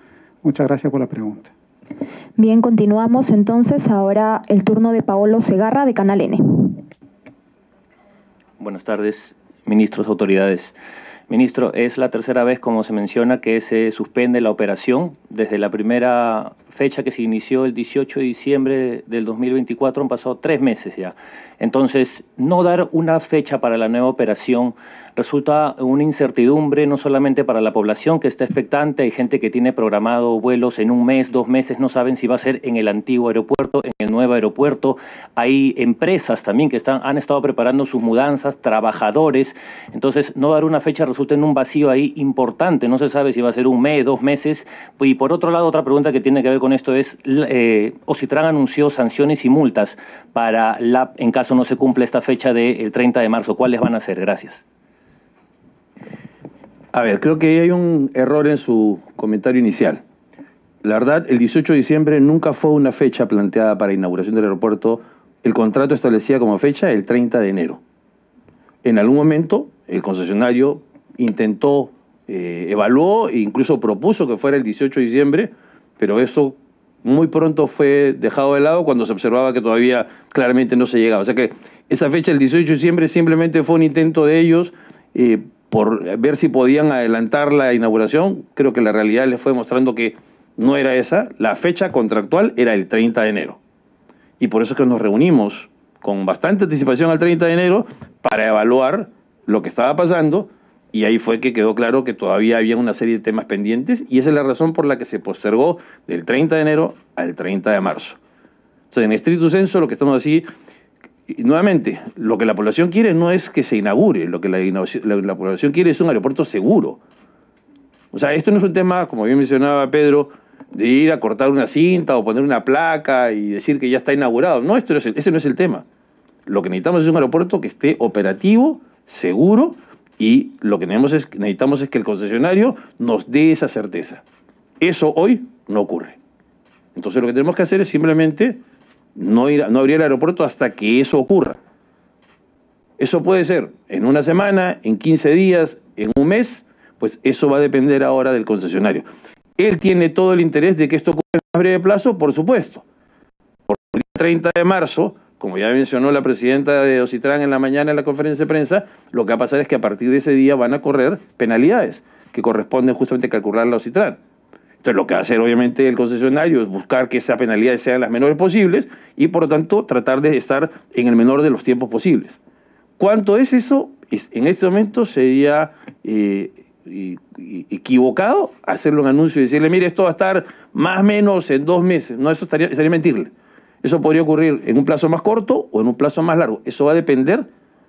S8: Muchas gracias por la pregunta.
S5: Bien, continuamos entonces. Ahora el turno de Paolo Segarra de Canal N.
S9: Buenas tardes, ministros, autoridades. Ministro, es la tercera vez, como se menciona, que se suspende la operación. Desde la primera fecha que se inició el 18 de diciembre del 2024, han pasado 3 meses ya. Entonces, no dar una fecha para la nueva operación resulta una incertidumbre no solamente para la población que está expectante, hay gente que tiene programado vuelos en 1 mes, 2 meses, no saben si va a ser en el antiguo aeropuerto, en el nuevo aeropuerto. Hay empresas también que han estado preparando sus mudanzas, trabajadores. Entonces, no dar una fecha resulta en un vacío ahí importante, no se sabe si va a ser 1 mes, 2 meses. Y por otro lado, otra pregunta que tiene que ver con esto es, Ocitran anunció sanciones y multas para LAP en caso no se cumpla esta fecha del 30 de marzo. ¿Cuáles van a ser? Gracias.
S3: A ver, creo que hay un error en su comentario inicial. La verdad, el 18 de diciembre nunca fue una fecha planteada para inauguración del aeropuerto. El contrato establecía como fecha el 30 de enero. En algún momento, el concesionario intentó, evaluó e incluso propuso que fuera el 18 de diciembre, pero esto muy pronto fue dejado de lado cuando se observaba que todavía claramente no se llegaba. O sea que esa fecha, el 18 de diciembre, simplemente fue un intento de ellos por ver si podían adelantar la inauguración. Creo que la realidad les fue mostrando que no era esa. La fecha contractual era el 30 de enero. Y por eso es que nos reunimos con bastante anticipación al 30 de enero para evaluar lo que estaba pasando, y ahí fue que quedó claro que todavía había una serie de temas pendientes, y esa es la razón por la que se postergó del 30 de enero al 30 de marzo. Entonces, en estricto senso, lo que estamos así, nuevamente, lo que la población quiere no es que se inaugure, lo que la población quiere es un aeropuerto seguro. O sea, esto no es un tema, como bien mencionaba Pedro, de ir a cortar una cinta o poner una placa y decir que ya está inaugurado. No, ese no es el tema. Lo que necesitamos es un aeropuerto que esté operativo, seguro, y lo que necesitamos es que el concesionario nos dé esa certeza. Eso hoy no ocurre. Entonces lo que tenemos que hacer es simplemente no abrir el aeropuerto hasta que eso ocurra. Eso puede ser en 1 semana, en 15 días, en 1 mes, pues eso va a depender ahora del concesionario. Él tiene todo el interés de que esto ocurra en más breve plazo, por supuesto. Por el 30 de marzo, como ya mencionó la presidenta de Ocitran en la mañana en la conferencia de prensa, lo que va a pasar es que a partir de ese día van a correr penalidades que corresponden justamente a calcularla a Ocitran. Entonces lo que va a hacer obviamente el concesionario es buscar que esas penalidades sean las menores posibles y por lo tanto tratar de estar en el menor de los tiempos posibles. ¿Cuánto es eso? En este momento sería equivocado hacerle un anuncio y decirle, mire, esto va a estar más o menos en 2 meses. No, eso sería mentirle. Eso podría ocurrir en un plazo más corto o en un plazo más largo. Eso va a depender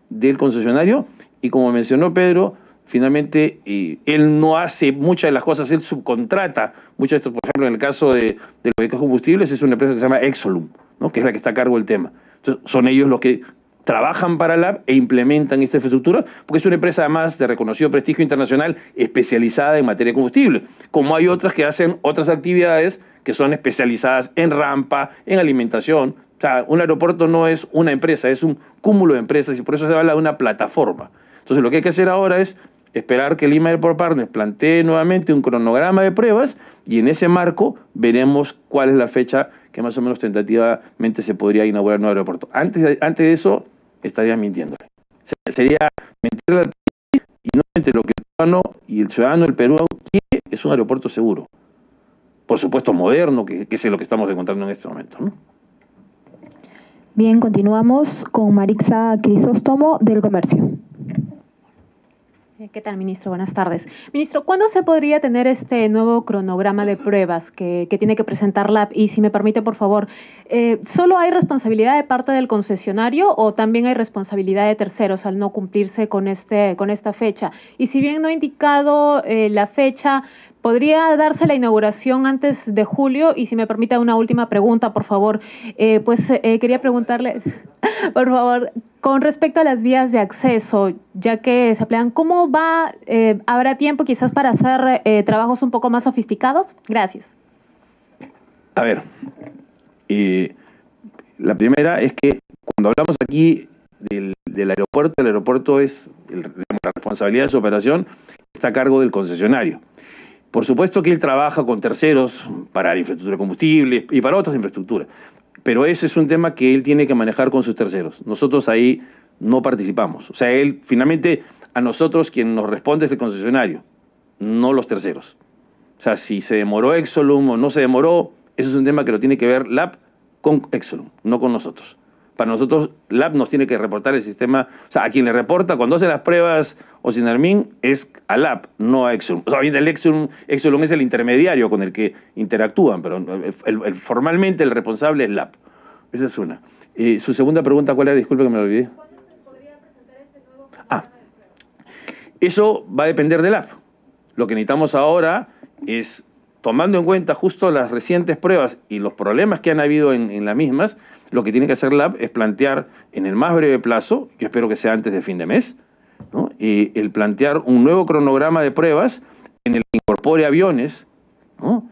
S3: del concesionario y, como mencionó Pedro, finalmente él no hace muchas de las cosas, él subcontrata muchas de esto. Por ejemplo, en el caso de los vehículos combustibles es una empresa que se llama Exolum, ¿no?, que es la que está a cargo del tema. Entonces, son ellos los que trabajan para LAP e implementan esta infraestructura, porque es una empresa además de reconocido prestigio internacional especializada en materia de combustible, como hay otras que hacen otras actividades que son especializadas en rampa, en alimentación. O sea, un aeropuerto no es una empresa, es un cúmulo de empresas y por eso se habla de una plataforma. Entonces lo que hay que hacer ahora es esperar que Lima Airport Partners plantee nuevamente un cronograma de pruebas y en ese marco veremos cuál es la fecha que más o menos tentativamente se podría inaugurar el nuevo aeropuerto. Antes de eso estaría mintiéndole. Sería mentirle al país, y nuevamente lo que el ciudadano del Perú quiere es un aeropuerto seguro. Por supuesto moderno, que es lo que estamos encontrando en este momento, ¿no?
S5: Bien, continuamos con Marixa Crisóstomo del Comercio.
S4: ¿Qué tal, ministro? Buenas tardes. Ministro, ¿cuándo se podría tener este nuevo cronograma de pruebas que tiene que presentar LAP? Y si me permite, por favor, ¿solo hay responsabilidad de parte del concesionario o también hay responsabilidad de terceros al no cumplirse con esta fecha? Y si bien no ha indicado la fecha, ¿podría darse la inauguración antes de julio? Y si me permite una última pregunta, por favor, quería preguntarle, por favor, con respecto a las vías de acceso, ya que se emplean, ¿cómo va? ¿Habrá tiempo quizás para hacer trabajos un poco más sofisticados? Gracias.
S3: A ver, la primera es que cuando hablamos aquí del aeropuerto, el aeropuerto es, la responsabilidad de su operación está a cargo del concesionario. Por supuesto que él trabaja con terceros para la infraestructura de combustible y para otras infraestructuras, pero ese es un tema que él tiene que manejar con sus terceros. Nosotros ahí no participamos. O sea, él, finalmente, a nosotros quien nos responde es el concesionario, no los terceros. O sea, si se demoró Exolum o no se demoró, Eso es un tema que lo tiene que ver LAP con Exolum, no con nosotros. Para nosotros, LAP nos tiene que reportar el sistema, o sea, a quien le reporta cuando hace las pruebas Ocinermin es a LAP, no a Exolum. O sea, Exolum es el intermediario con el que interactúan, pero formalmente el responsable es LAP. Esa es una. Su segunda pregunta, ¿cuál era? Disculpe que me lo olvidé.
S4: ¿Cuándo se podría presentar este nuevo
S3: programa de pruebas? Eso va a depender del LAP. Lo que necesitamos ahora es, tomando en cuenta justo las recientes pruebas y los problemas que han habido en las mismas, lo que tiene que hacer LAP es plantear en el más breve plazo, yo espero que sea antes de fin de mes, ¿no? El plantear un nuevo cronograma de pruebas en el que incorpore aviones, ¿no?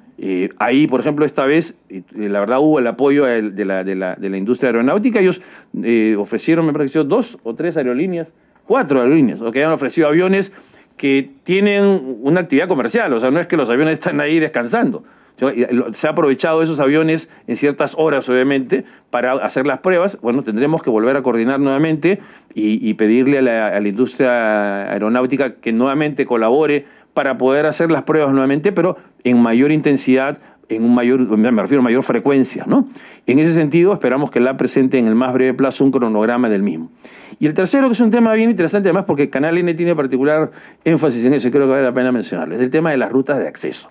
S3: Ahí, por ejemplo, esta vez, la verdad hubo el apoyo de la industria aeronáutica. Ellos ofrecieron, me pareció, 2 o 3 aerolíneas, 4 aerolíneas, o que han ofrecido aviones que tienen una actividad comercial, o sea, no es que los aviones están ahí descansando. Se ha aprovechado esos aviones en ciertas horas, obviamente, para hacer las pruebas. Bueno, tendremos que volver a coordinar nuevamente y pedirle a la industria aeronáutica que nuevamente colabore para poder hacer las pruebas nuevamente, pero en mayor intensidad, me refiero a mayor frecuencia, ¿no? En ese sentido, esperamos que LAP presente en el más breve plazo un cronograma del mismo. Y el tercero, que es un tema bien interesante, además, porque Canal N tiene particular énfasis en eso, y creo que vale la pena mencionarlo, es el tema de las rutas de acceso.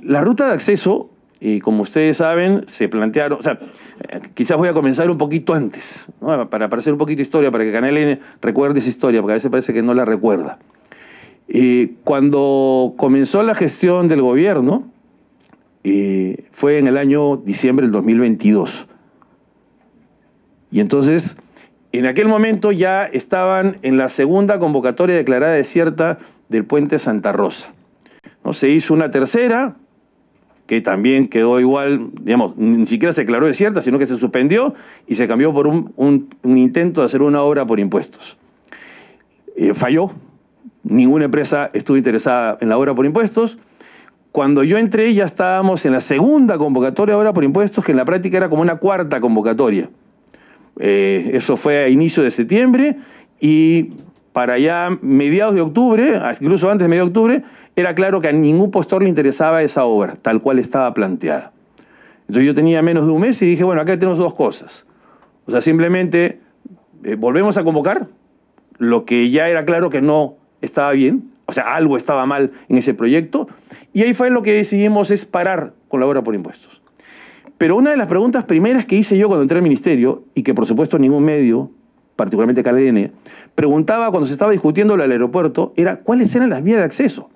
S3: Las rutas de acceso, como ustedes saben, se plantearon, o sea, quizás voy a comenzar un poquito antes, ¿no? Para hacer un poquito de historia, para que Canal N recuerde esa historia, porque a veces parece que no la recuerda. Cuando comenzó la gestión del gobierno, fue en el año diciembre del 2022. Y entonces, en aquel momento ya estaban en la segunda convocatoria declarada desierta del puente Santa Rosa, ¿no? Se hizo una tercera, que también quedó igual, digamos, ni siquiera se declaró desierta, sino que se suspendió y se cambió por un intento de hacer una obra por impuestos. Falló, ninguna empresa estuvo interesada en la obra por impuestos. Cuando yo entré ya estábamos en la segunda convocatoria de obra por impuestos, que en la práctica era como una cuarta convocatoria. Eso fue a inicio de septiembre y para ya mediados de octubre, incluso antes de mediados de octubre, era claro que a ningún postor le interesaba esa obra, tal cual estaba planteada. Entonces yo tenía menos de un mes y dije, bueno, acá tenemos dos cosas. O sea, simplemente volvemos a convocar lo que ya era claro que no estaba bien, o sea, algo estaba mal en ese proyecto, y ahí fue lo que decidimos es parar con la obra por impuestos. Pero una de las preguntas primeras que hice yo cuando entré al ministerio, y que por supuesto ningún medio, particularmente Canal N, preguntaba cuando se estaba discutiendo lo del aeropuerto, era ¿cuáles eran las vías de acceso?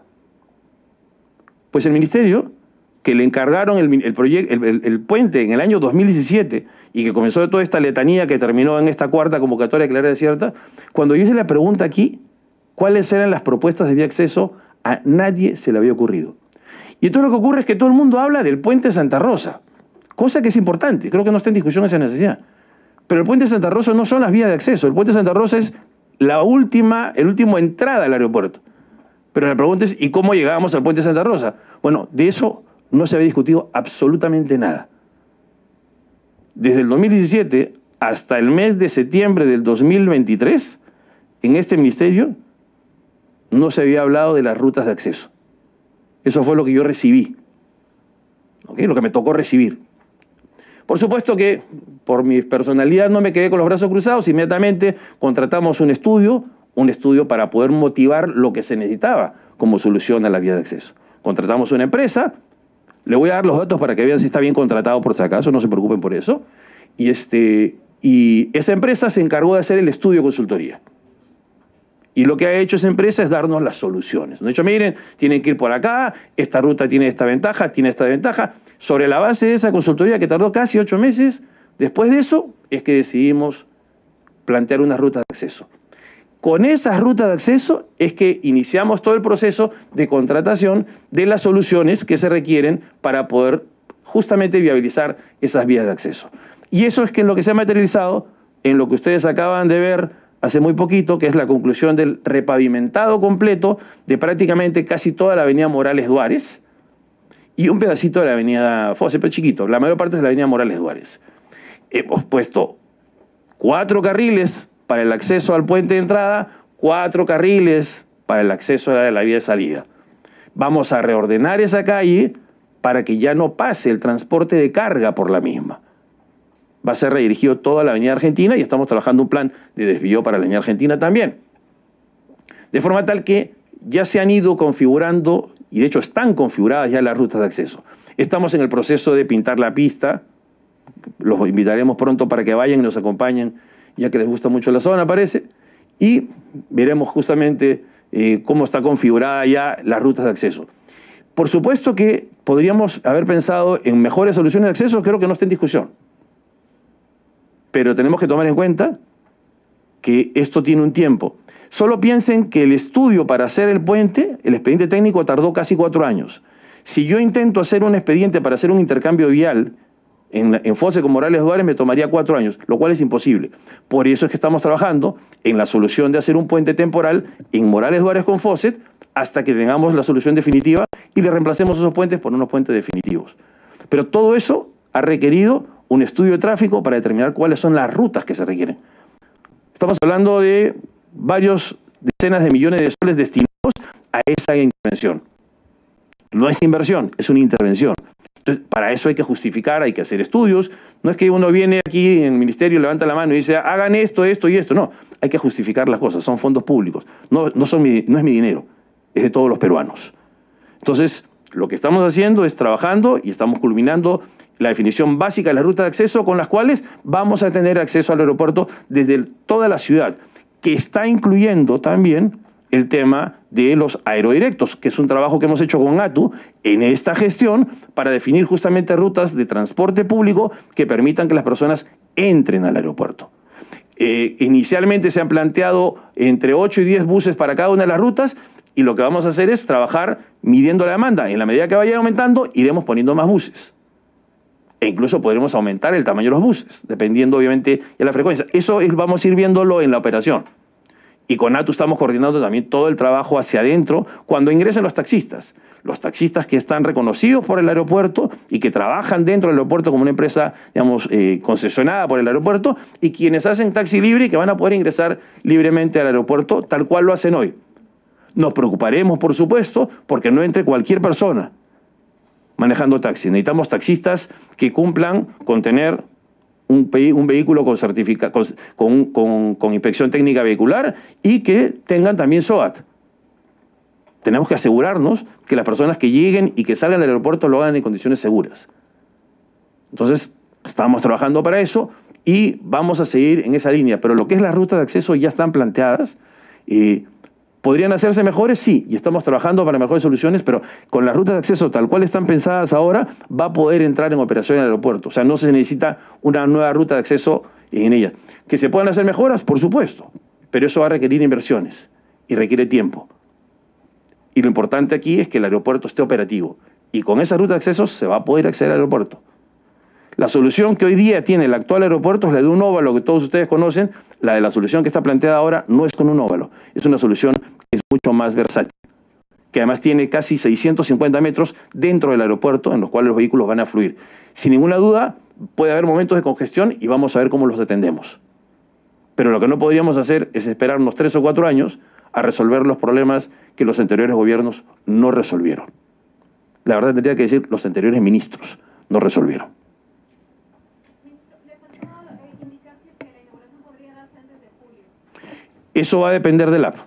S3: Pues el ministerio, que le encargaron el puente en el año 2017 y que comenzó toda esta letanía que terminó en esta cuarta convocatoria declarada desierta, cuando yo hice la pregunta aquí, ¿cuáles eran las propuestas de vía de acceso? A nadie se le había ocurrido. Y entonces lo que ocurre es que todo el mundo habla del puente Santa Rosa, cosa que es importante, creo que no está en discusión esa necesidad. Pero el puente Santa Rosa no son las vías de acceso, el puente Santa Rosa es el último entrada al aeropuerto. Pero la pregunta es, ¿y cómo llegábamos al puente Santa Rosa? Bueno, de eso no se había discutido absolutamente nada. Desde el 2017 hasta el mes de septiembre del 2023, en este ministerio no se había hablado de las rutas de acceso. Eso fue lo que yo recibí, ¿okay? Lo que me tocó recibir. Por supuesto que por mi personalidad no me quedé con los brazos cruzados, inmediatamente contratamos un estudio para poder motivar lo que se necesitaba como solución a la vía de acceso. Contratamos una empresa, le voy a dar los datos para que vean si está bien contratado por si acaso, no se preocupen por eso, y esa empresa se encargó de hacer el estudio de consultoría. Y lo que ha hecho esa empresa es darnos las soluciones. Nos ha dicho, miren, tienen que ir por acá, esta ruta tiene esta ventaja, tiene esta ventaja. Sobre la base de esa consultoría que tardó casi 8 meses, después de eso es que decidimos plantear una ruta de acceso. Con esa ruta de acceso es que iniciamos todo el proceso de contratación de las soluciones que se requieren para poder justamente viabilizar esas vías de acceso. Y eso es que es lo que se ha materializado en lo que ustedes acaban de ver hace muy poquito, que es la conclusión del repavimentado completo de prácticamente casi toda la avenida Morales Duárez y un pedacito de la avenida Fose, pero chiquito, la mayor parte es la avenida Morales Duárez. Hemos puesto 4 carriles para el acceso al puente de entrada, 4 carriles para el acceso a la vía de salida. Vamos a reordenar esa calle para que ya no pase el transporte de carga por la misma. Va a ser redirigido toda la avenida Argentina y estamos trabajando un plan de desvío para la avenida Argentina también. De forma tal que ya se han ido configurando, y de hecho están configuradas ya las rutas de acceso. Estamos en el proceso de pintar la pista, los invitaremos pronto para que vayan y nos acompañen, ya que les gusta mucho la zona, parece, y veremos justamente cómo está configurada ya las rutas de acceso. Por supuesto que podríamos haber pensado en mejores soluciones de acceso, creo que no está en discusión. Pero tenemos que tomar en cuenta que esto tiene un tiempo. Solo piensen que el estudio para hacer el puente, el expediente técnico tardó casi 4 años. Si yo intento hacer un expediente para hacer un intercambio vial en Fawcett con Morales Duárez, me tomaría 4 años, lo cual es imposible. Por eso es que estamos trabajando en la solución de hacer un puente temporal en Morales Duárez con Fawcett hasta que tengamos la solución definitiva y le reemplacemos esos puentes por unos puentes definitivos. Pero todo eso ha requerido un estudio de tráfico para determinar cuáles son las rutas que se requieren. Estamos hablando de varios decenas de millones de soles destinados a esa intervención. No es inversión, es una intervención. Entonces, para eso hay que justificar, hay que hacer estudios. No es que uno viene aquí en el ministerio, levanta la mano y dice, hagan esto, esto y esto. No, hay que justificar las cosas, son fondos públicos. No es mi dinero, es de todos los peruanos. Entonces, lo que estamos haciendo es trabajando y estamos culminando la definición básica de la ruta de acceso con las cuales vamos a tener acceso al aeropuerto desde toda la ciudad, que está incluyendo también el tema de los aerodirectos, que es un trabajo que hemos hecho con ATU en esta gestión para definir justamente rutas de transporte público que permitan que las personas entren al aeropuerto. Inicialmente se han planteado entre 8 y 10 buses para cada una de las rutas y lo que vamos a hacer es trabajar midiendo la demanda. En la medida que vaya aumentando, iremos poniendo más buses. E incluso podremos aumentar el tamaño de los buses, dependiendo obviamente de la frecuencia. Eso vamos a ir viéndolo en la operación. Y con ATU estamos coordinando también todo el trabajo hacia adentro cuando ingresen los taxistas. Los taxistas que están reconocidos por el aeropuerto y que trabajan dentro del aeropuerto como una empresa, digamos, concesionada por el aeropuerto y quienes hacen taxi libre y que van a poder ingresar libremente al aeropuerto tal cual lo hacen hoy. Nos preocuparemos, por supuesto, porque no entre cualquier persona manejando taxi. Necesitamos taxistas que cumplan con tener un vehículo con inspección técnica vehicular y que tengan también SOAT. Tenemos que asegurarnos que las personas que lleguen y que salgan del aeropuerto lo hagan en condiciones seguras. Entonces, estamos trabajando para eso y vamos a seguir en esa línea. Pero lo que es la ruta de acceso ya están planteadas. ¿Podrían hacerse mejores? Sí, y estamos trabajando para mejores soluciones, pero con las rutas de acceso tal cual están pensadas ahora, va a poder entrar en operación en el aeropuerto. O sea, no se necesita una nueva ruta de acceso en ella. ¿Que se puedan hacer mejoras? Por supuesto, pero eso va a requerir inversiones y requiere tiempo. Y lo importante aquí es que el aeropuerto esté operativo. Y con esa ruta de acceso se va a poder acceder al aeropuerto. La solución que hoy día tiene el actual aeropuerto es la de un óvalo que todos ustedes conocen. La de la solución que está planteada ahora no es con un óvalo. Es una solución que es mucho más versátil, que además tiene casi 650 metros dentro del aeropuerto en los cuales los vehículos van a fluir. Sin ninguna duda puede haber momentos de congestión y vamos a ver cómo los atendemos. Pero lo que no podríamos hacer es esperar unos 3 o 4 años a resolver los problemas que los anteriores gobiernos no resolvieron. La verdad tendría que decir los anteriores ministros no resolvieron. Eso va a depender del app.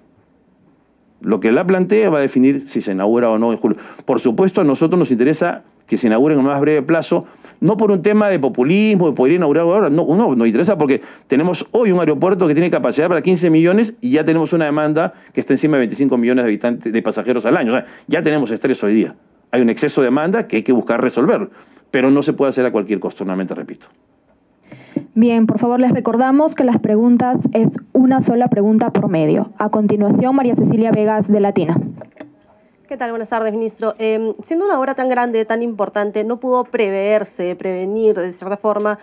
S3: Lo que el app plantea va a definir si se inaugura o no en julio. Por supuesto, a nosotros nos interesa que se inaugure en el más breve plazo, no por un tema de populismo, de poder inaugurar ahora, no, nos interesa porque tenemos hoy un aeropuerto que tiene capacidad para 15 millones y ya tenemos una demanda que está encima de 25 millones de habitantes, de pasajeros al año. O sea, ya tenemos estrés hoy día. Hay un exceso de demanda que hay que buscar resolverlo, pero no se puede hacer a cualquier costo, nuevamente repito.
S5: Bien, por favor, les recordamos que las preguntas es una sola pregunta por medio. A continuación, María Cecilia Vegas, de Latina.
S10: ¿Qué tal? Buenas tardes, ministro. Siendo una obra tan grande, tan importante, ¿no pudo prevenir, de cierta forma,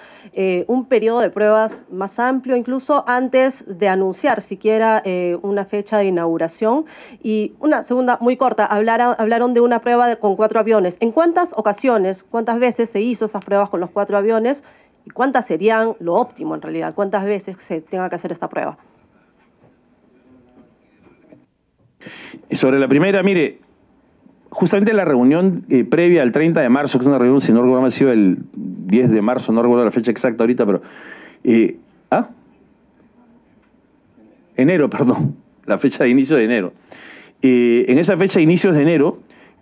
S10: un periodo de pruebas más amplio, incluso antes de anunciar siquiera una fecha de inauguración? Y una segunda, muy corta, hablaron de una prueba con 4 aviones. ¿En cuántas ocasiones, cuántas veces se hizo esas pruebas con los 4 aviones? ¿Y cuántas serían lo óptimo en realidad? ¿Cuántas veces se tenga que hacer esta prueba?
S3: Sobre la primera, mire, justamente la reunión previa al 30 de marzo, que es una reunión, si no recuerdo, ha sido el 10 de marzo, no recuerdo la fecha exacta ahorita, pero... Enero, perdón, la fecha de inicio de enero. En esa fecha de inicios de enero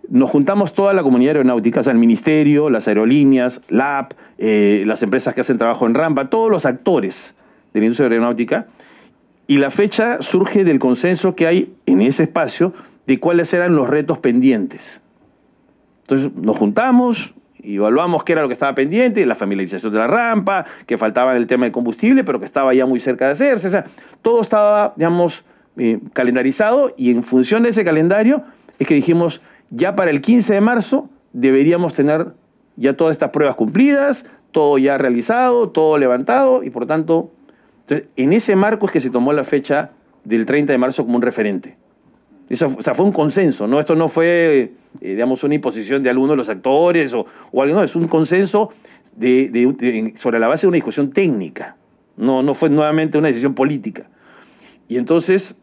S3: nos juntamos toda la comunidad aeronáutica, o sea, el ministerio, las aerolíneas, LAP, las empresas que hacen trabajo en rampa, todos los actores de la industria aeronáutica, y la fecha surge del consenso que hay en ese espacio de cuáles eran los retos pendientes. Entonces nos juntamos, evaluamos qué era lo que estaba pendiente, la familiarización de la rampa, que faltaba el tema del combustible, pero que estaba ya muy cerca de hacerse. O sea, todo estaba, digamos, calendarizado, y en función de ese calendario es que dijimos, ya para el 15 de marzo deberíamos tener ya todas estas pruebas cumplidas, todo ya realizado, todo levantado, y por tanto, entonces, en ese marco es que se tomó la fecha del 30 de marzo como un referente. Eso, o sea, fue un consenso, ¿no? Esto no fue, digamos, una imposición de alguno de los actores o algo, no, es un consenso sobre la base de una discusión técnica. No fue nuevamente una decisión política. Y entonces,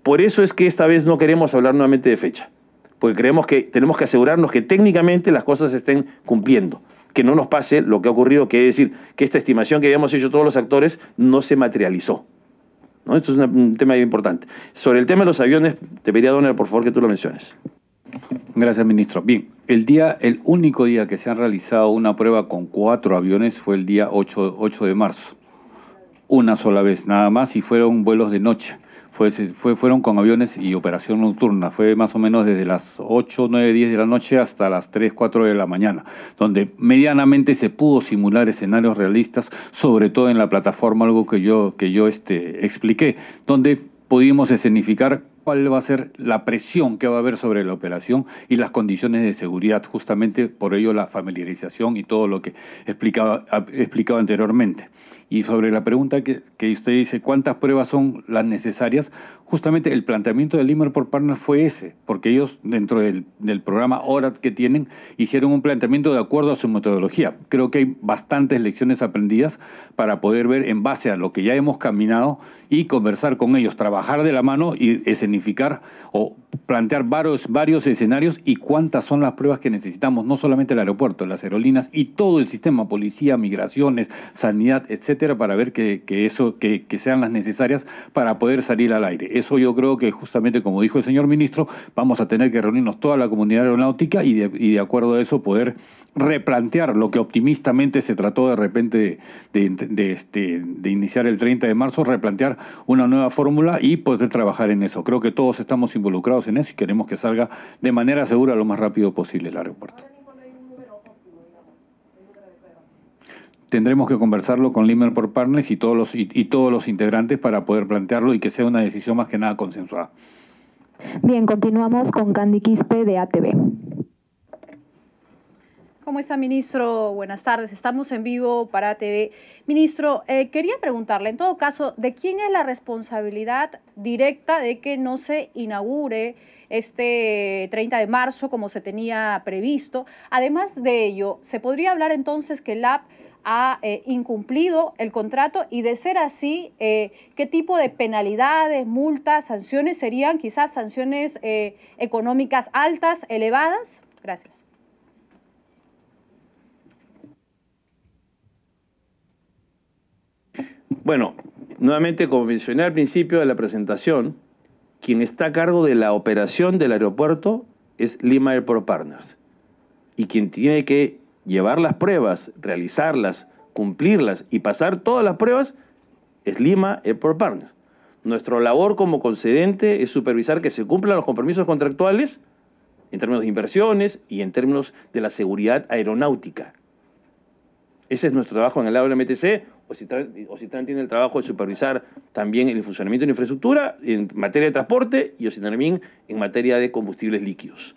S3: por eso es que esta vez no queremos hablar nuevamente de fecha, porque creemos que tenemos que asegurarnos que técnicamente las cosas se estén cumpliendo, que no nos pase lo que ha ocurrido, que es decir, que esta estimación que habíamos hecho todos los actores no se materializó, ¿no? Esto es un tema importante. Sobre el tema de los aviones, te pediría, Donald, por favor, que tú lo menciones.
S2: Gracias, ministro. Bien, el único día que se ha realizado una prueba con 4 aviones fue el día 8 de marzo. Una sola vez, nada más, y fueron vuelos de noche. Fueron con aviones y operación nocturna. Fue más o menos desde las 8, 9, 10 de la noche hasta las 3, 4 de la mañana, donde medianamente se pudo simular escenarios realistas, sobre todo en la plataforma, algo que yo expliqué, donde pudimos escenificar cuál va a ser la presión que va a haber sobre la operación y las condiciones de seguridad, justamente por ello la familiarización y todo lo que he explicado anteriormente. Y sobre la pregunta que usted dice, ¿cuántas pruebas son las necesarias? Justamente el planteamiento del Lima Airport Partners fue ese, porque ellos dentro del programa ORAT que tienen, hicieron un planteamiento de acuerdo a su metodología. Creo que hay bastantes lecciones aprendidas para poder ver en base a lo que ya hemos caminado y conversar con ellos, trabajar de la mano y escenificar o plantear varios escenarios y cuántas son las pruebas que necesitamos, no solamente el aeropuerto, las aerolíneas y todo el sistema, policía, migraciones, sanidad, etcétera, para ver que sean las necesarias para poder salir al aire. Eso yo creo que justamente, como dijo el señor ministro, vamos a tener que reunirnos toda la comunidad aeronáutica y de acuerdo a eso poder replantear lo que optimistamente se trató de repente de iniciar el 30 de marzo, replantear una nueva fórmula y poder trabajar en eso. Creo que todos estamos involucrados en eso y queremos que salga de manera segura lo más rápido posible el aeropuerto. Tendremos que conversarlo con Lima Airport Partners y todos los integrantes para poder plantearlo y que sea una decisión más que nada consensuada.
S5: Bien, continuamos con Candy Quispe de ATV.
S6: ¿Cómo está, ministro? Buenas tardes. Estamos en vivo para ATV. Ministro, quería preguntarle, en todo caso, ¿de quién es la responsabilidad directa de que no se inaugure este 30 de marzo como se tenía previsto? Además de ello, ¿se podría hablar entonces que el AP ha incumplido el contrato? Y de ser así, ¿qué tipo de penalidades, multas, sanciones serían? Quizás sanciones económicas altas, elevadas. Gracias.
S3: Bueno, nuevamente, como mencioné al principio de la presentación, quien está a cargo de la operación del aeropuerto es Lima Airport Partners. Y quien tiene que llevar las pruebas, realizarlas, cumplirlas y pasar todas las pruebas es Lima Airport Partners. Nuestra labor como concedente es supervisar que se cumplan los compromisos contractuales en términos de inversiones y en términos de la seguridad aeronáutica. Ese es nuestro trabajo en el lado del MTC. OSITRAN tiene el trabajo de supervisar también el funcionamiento de la infraestructura en materia de transporte y OSITRAN en materia de combustibles líquidos.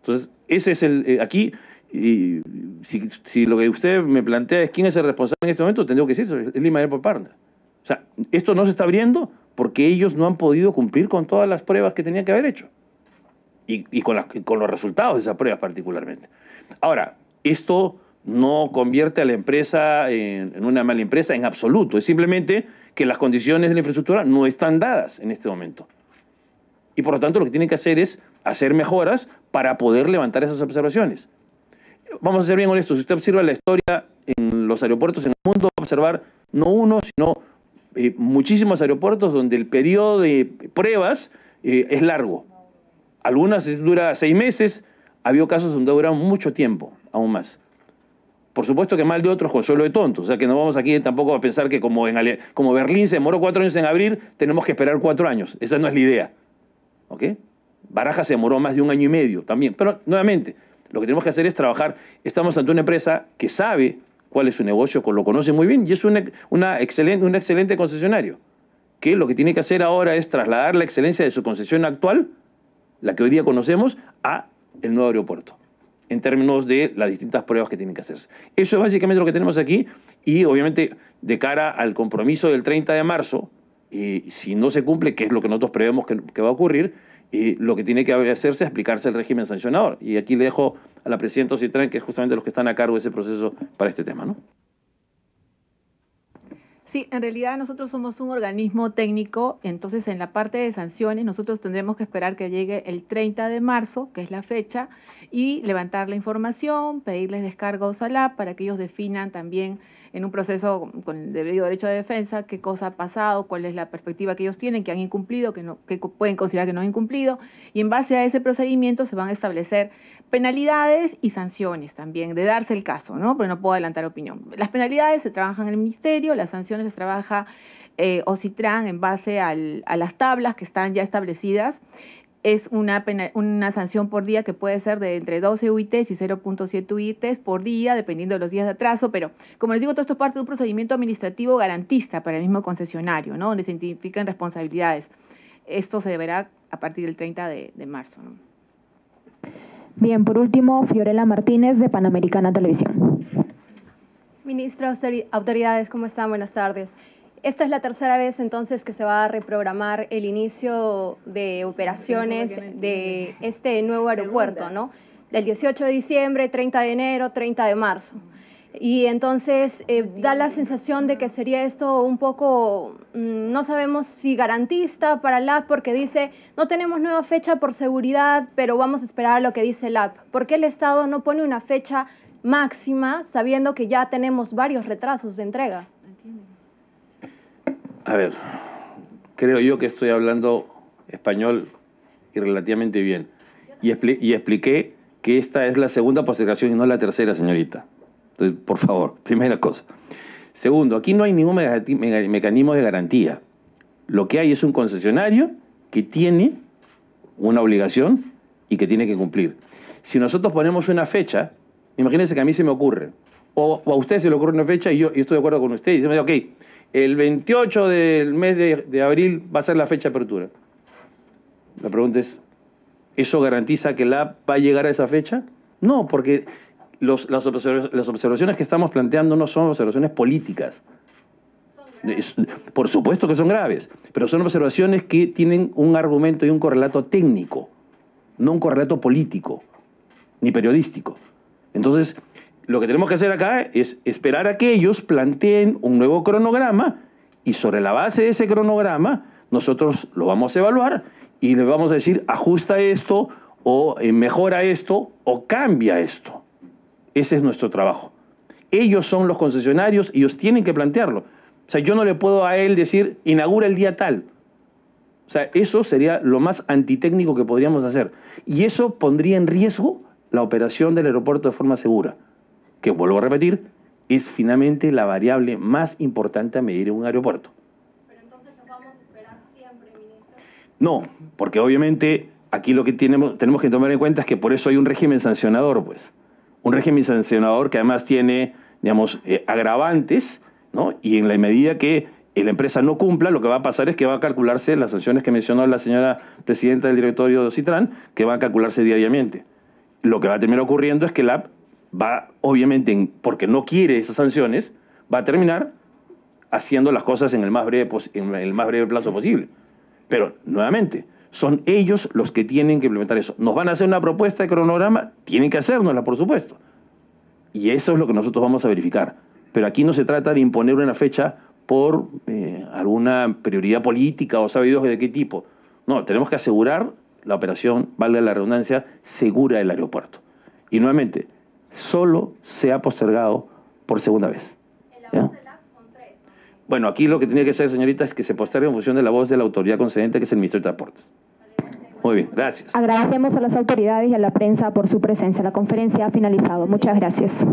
S3: Entonces, ese es aquí, si lo que usted me plantea es quién es el responsable en este momento, tendría que decir, es Lima Airport Partners. O sea, esto no se está abriendo porque ellos no han podido cumplir con todas las pruebas que tenían que haber hecho. Y con los resultados de esas pruebas particularmente. Ahora, esto no convierte a la empresa en una mala empresa en absoluto. Es simplemente que las condiciones de la infraestructura no están dadas en este momento. Y por lo tanto lo que tienen que hacer es hacer mejoras para poder levantar esas observaciones. Vamos a ser bien honestos, si usted observa la historia en los aeropuertos en el mundo, va a observar no uno, sino muchísimos aeropuertos donde el periodo de pruebas es largo. Algunas dura 6 meses, ha habido casos donde dura mucho tiempo, aún más. Por supuesto que mal de otros, consuelo de tontos. O sea que no vamos aquí tampoco a pensar que como Berlín se demoró 4 años en abrir, tenemos que esperar 4 años. Esa no es la idea. ¿Ok? Barajas se demoró más de 1 año y medio también. Pero nuevamente, lo que tenemos que hacer es trabajar. Estamos ante una empresa que sabe cuál es su negocio, lo conoce muy bien y es un excelente concesionario. Que lo que tiene que hacer ahora es trasladar la excelencia de su concesión actual, la que hoy día conocemos, a el nuevo aeropuerto, en términos de las distintas pruebas que tienen que hacerse. Eso es básicamente lo que tenemos aquí y obviamente de cara al compromiso del 30 de marzo, si no se cumple, que es lo que nosotros prevemos que va a ocurrir, lo que tiene que hacerse es aplicarse el régimen sancionador. Y aquí le dejo a la presidenta Ocitran, que es justamente los que están a cargo de ese proceso para este tema, ¿no?
S4: Sí, en realidad nosotros somos un organismo técnico, entonces en la parte de sanciones nosotros tendremos que esperar que llegue el 30 de marzo, que es la fecha, y levantar la información, pedirles descargos a LAP para que ellos definan también en un proceso con el debido derecho de defensa qué cosa ha pasado, cuál es la perspectiva que ellos tienen, que han incumplido, que pueden considerar que no han incumplido, y en base a ese procedimiento se van a establecer penalidades y sanciones también, de darse el caso, ¿no? Pero no puedo adelantar opinión. Las penalidades se trabajan en el Ministerio, las sanciones las trabaja Ocitran en base a las tablas que están ya establecidas. Es una sanción por día que puede ser de entre 12 UITs y 0.7 UITs por día, dependiendo de los días de atraso, pero como les digo, todo esto es parte de un procedimiento administrativo garantista para el mismo concesionario, ¿no? Donde se identifican responsabilidades. Esto se deberá a partir del 30 de marzo, ¿no?
S5: Bien, por último, Fiorella Martínez, de Panamericana Televisión.
S11: Ministro, autoridades, ¿cómo están? Buenas tardes. Esta es la tercera vez entonces que se va a reprogramar el inicio de operaciones de este nuevo aeropuerto, ¿no? Del 18 de diciembre, 30 de enero, 30 de marzo. Y entonces da la sensación de que sería esto un poco, no sabemos si garantista para LAP, porque dice, no tenemos nueva fecha por seguridad, pero vamos a esperar a lo que dice LAP. ¿Por qué el Estado no pone una fecha máxima sabiendo que ya tenemos varios retrasos de entrega?
S3: A ver, creo yo que estoy hablando español y relativamente bien. Y expliqué que esta es la segunda postergación y no la tercera, señorita. Entonces, por favor, primera cosa. Segundo, aquí no hay ningún mecanismo de garantía. Lo que hay es un concesionario que tiene una obligación y que tiene que cumplir. Si nosotros ponemos una fecha, imagínense que a mí se me ocurre, o a usted se le ocurre una fecha y yo estoy de acuerdo con usted, y dice, ok, el 28 del mes de abril va a ser la fecha de apertura. La pregunta es, ¿eso garantiza que la va a llegar a esa fecha? No, porque las observaciones que estamos planteando no son observaciones políticas. Por supuesto que son graves, pero son observaciones que tienen un argumento y un correlato técnico, no un correlato político, ni periodístico. Entonces, lo que tenemos que hacer acá es esperar a que ellos planteen un nuevo cronograma y sobre la base de ese cronograma nosotros lo vamos a evaluar y le vamos a decir ajusta esto o mejora esto o cambia esto. Ese es nuestro trabajo. Ellos son los concesionarios y ellos tienen que plantearlo. O sea, yo no le puedo a él decir inaugura el día tal. O sea, eso sería lo más antitécnico que podríamos hacer. Y eso pondría en riesgo la operación del aeropuerto de forma segura. Que, vuelvo a repetir, es finalmente la variable más importante a medir en un aeropuerto.
S11: ¿Pero entonces nos vamos a esperar siempre, ministro?
S3: No, porque obviamente aquí lo que tenemos que tomar en cuenta es que por eso hay un régimen sancionador, pues. Un régimen sancionador que además tiene, digamos, agravantes, ¿no? Y en la medida que la empresa no cumpla, lo que va a pasar es que va a calcularse las sanciones que mencionó la señora presidenta del directorio de Ocitran, que van a calcularse diariamente. Lo que va a terminar ocurriendo es que la va, obviamente, porque no quiere esas sanciones, va a terminar haciendo las cosas en el más breve plazo posible. Pero, nuevamente, son ellos los que tienen que implementar eso. ¿Nos van a hacer una propuesta de cronograma? Tienen que hacérnosla, por supuesto. Y eso es lo que nosotros vamos a verificar. Pero aquí no se trata de imponer una fecha por alguna prioridad política o sabe Dios de qué tipo. No, tenemos que asegurar la operación, valga la redundancia, segura del aeropuerto. Y nuevamente, solo se ha postergado por segunda vez. ¿Ya? Bueno, aquí lo que tiene que ser, señorita, es que se postergue en función de la voz de la autoridad concedente, que es el Ministerio de Transportes. Muy bien, gracias.
S5: Agradecemos a las autoridades y a la prensa por su presencia. La conferencia ha finalizado. Muchas gracias.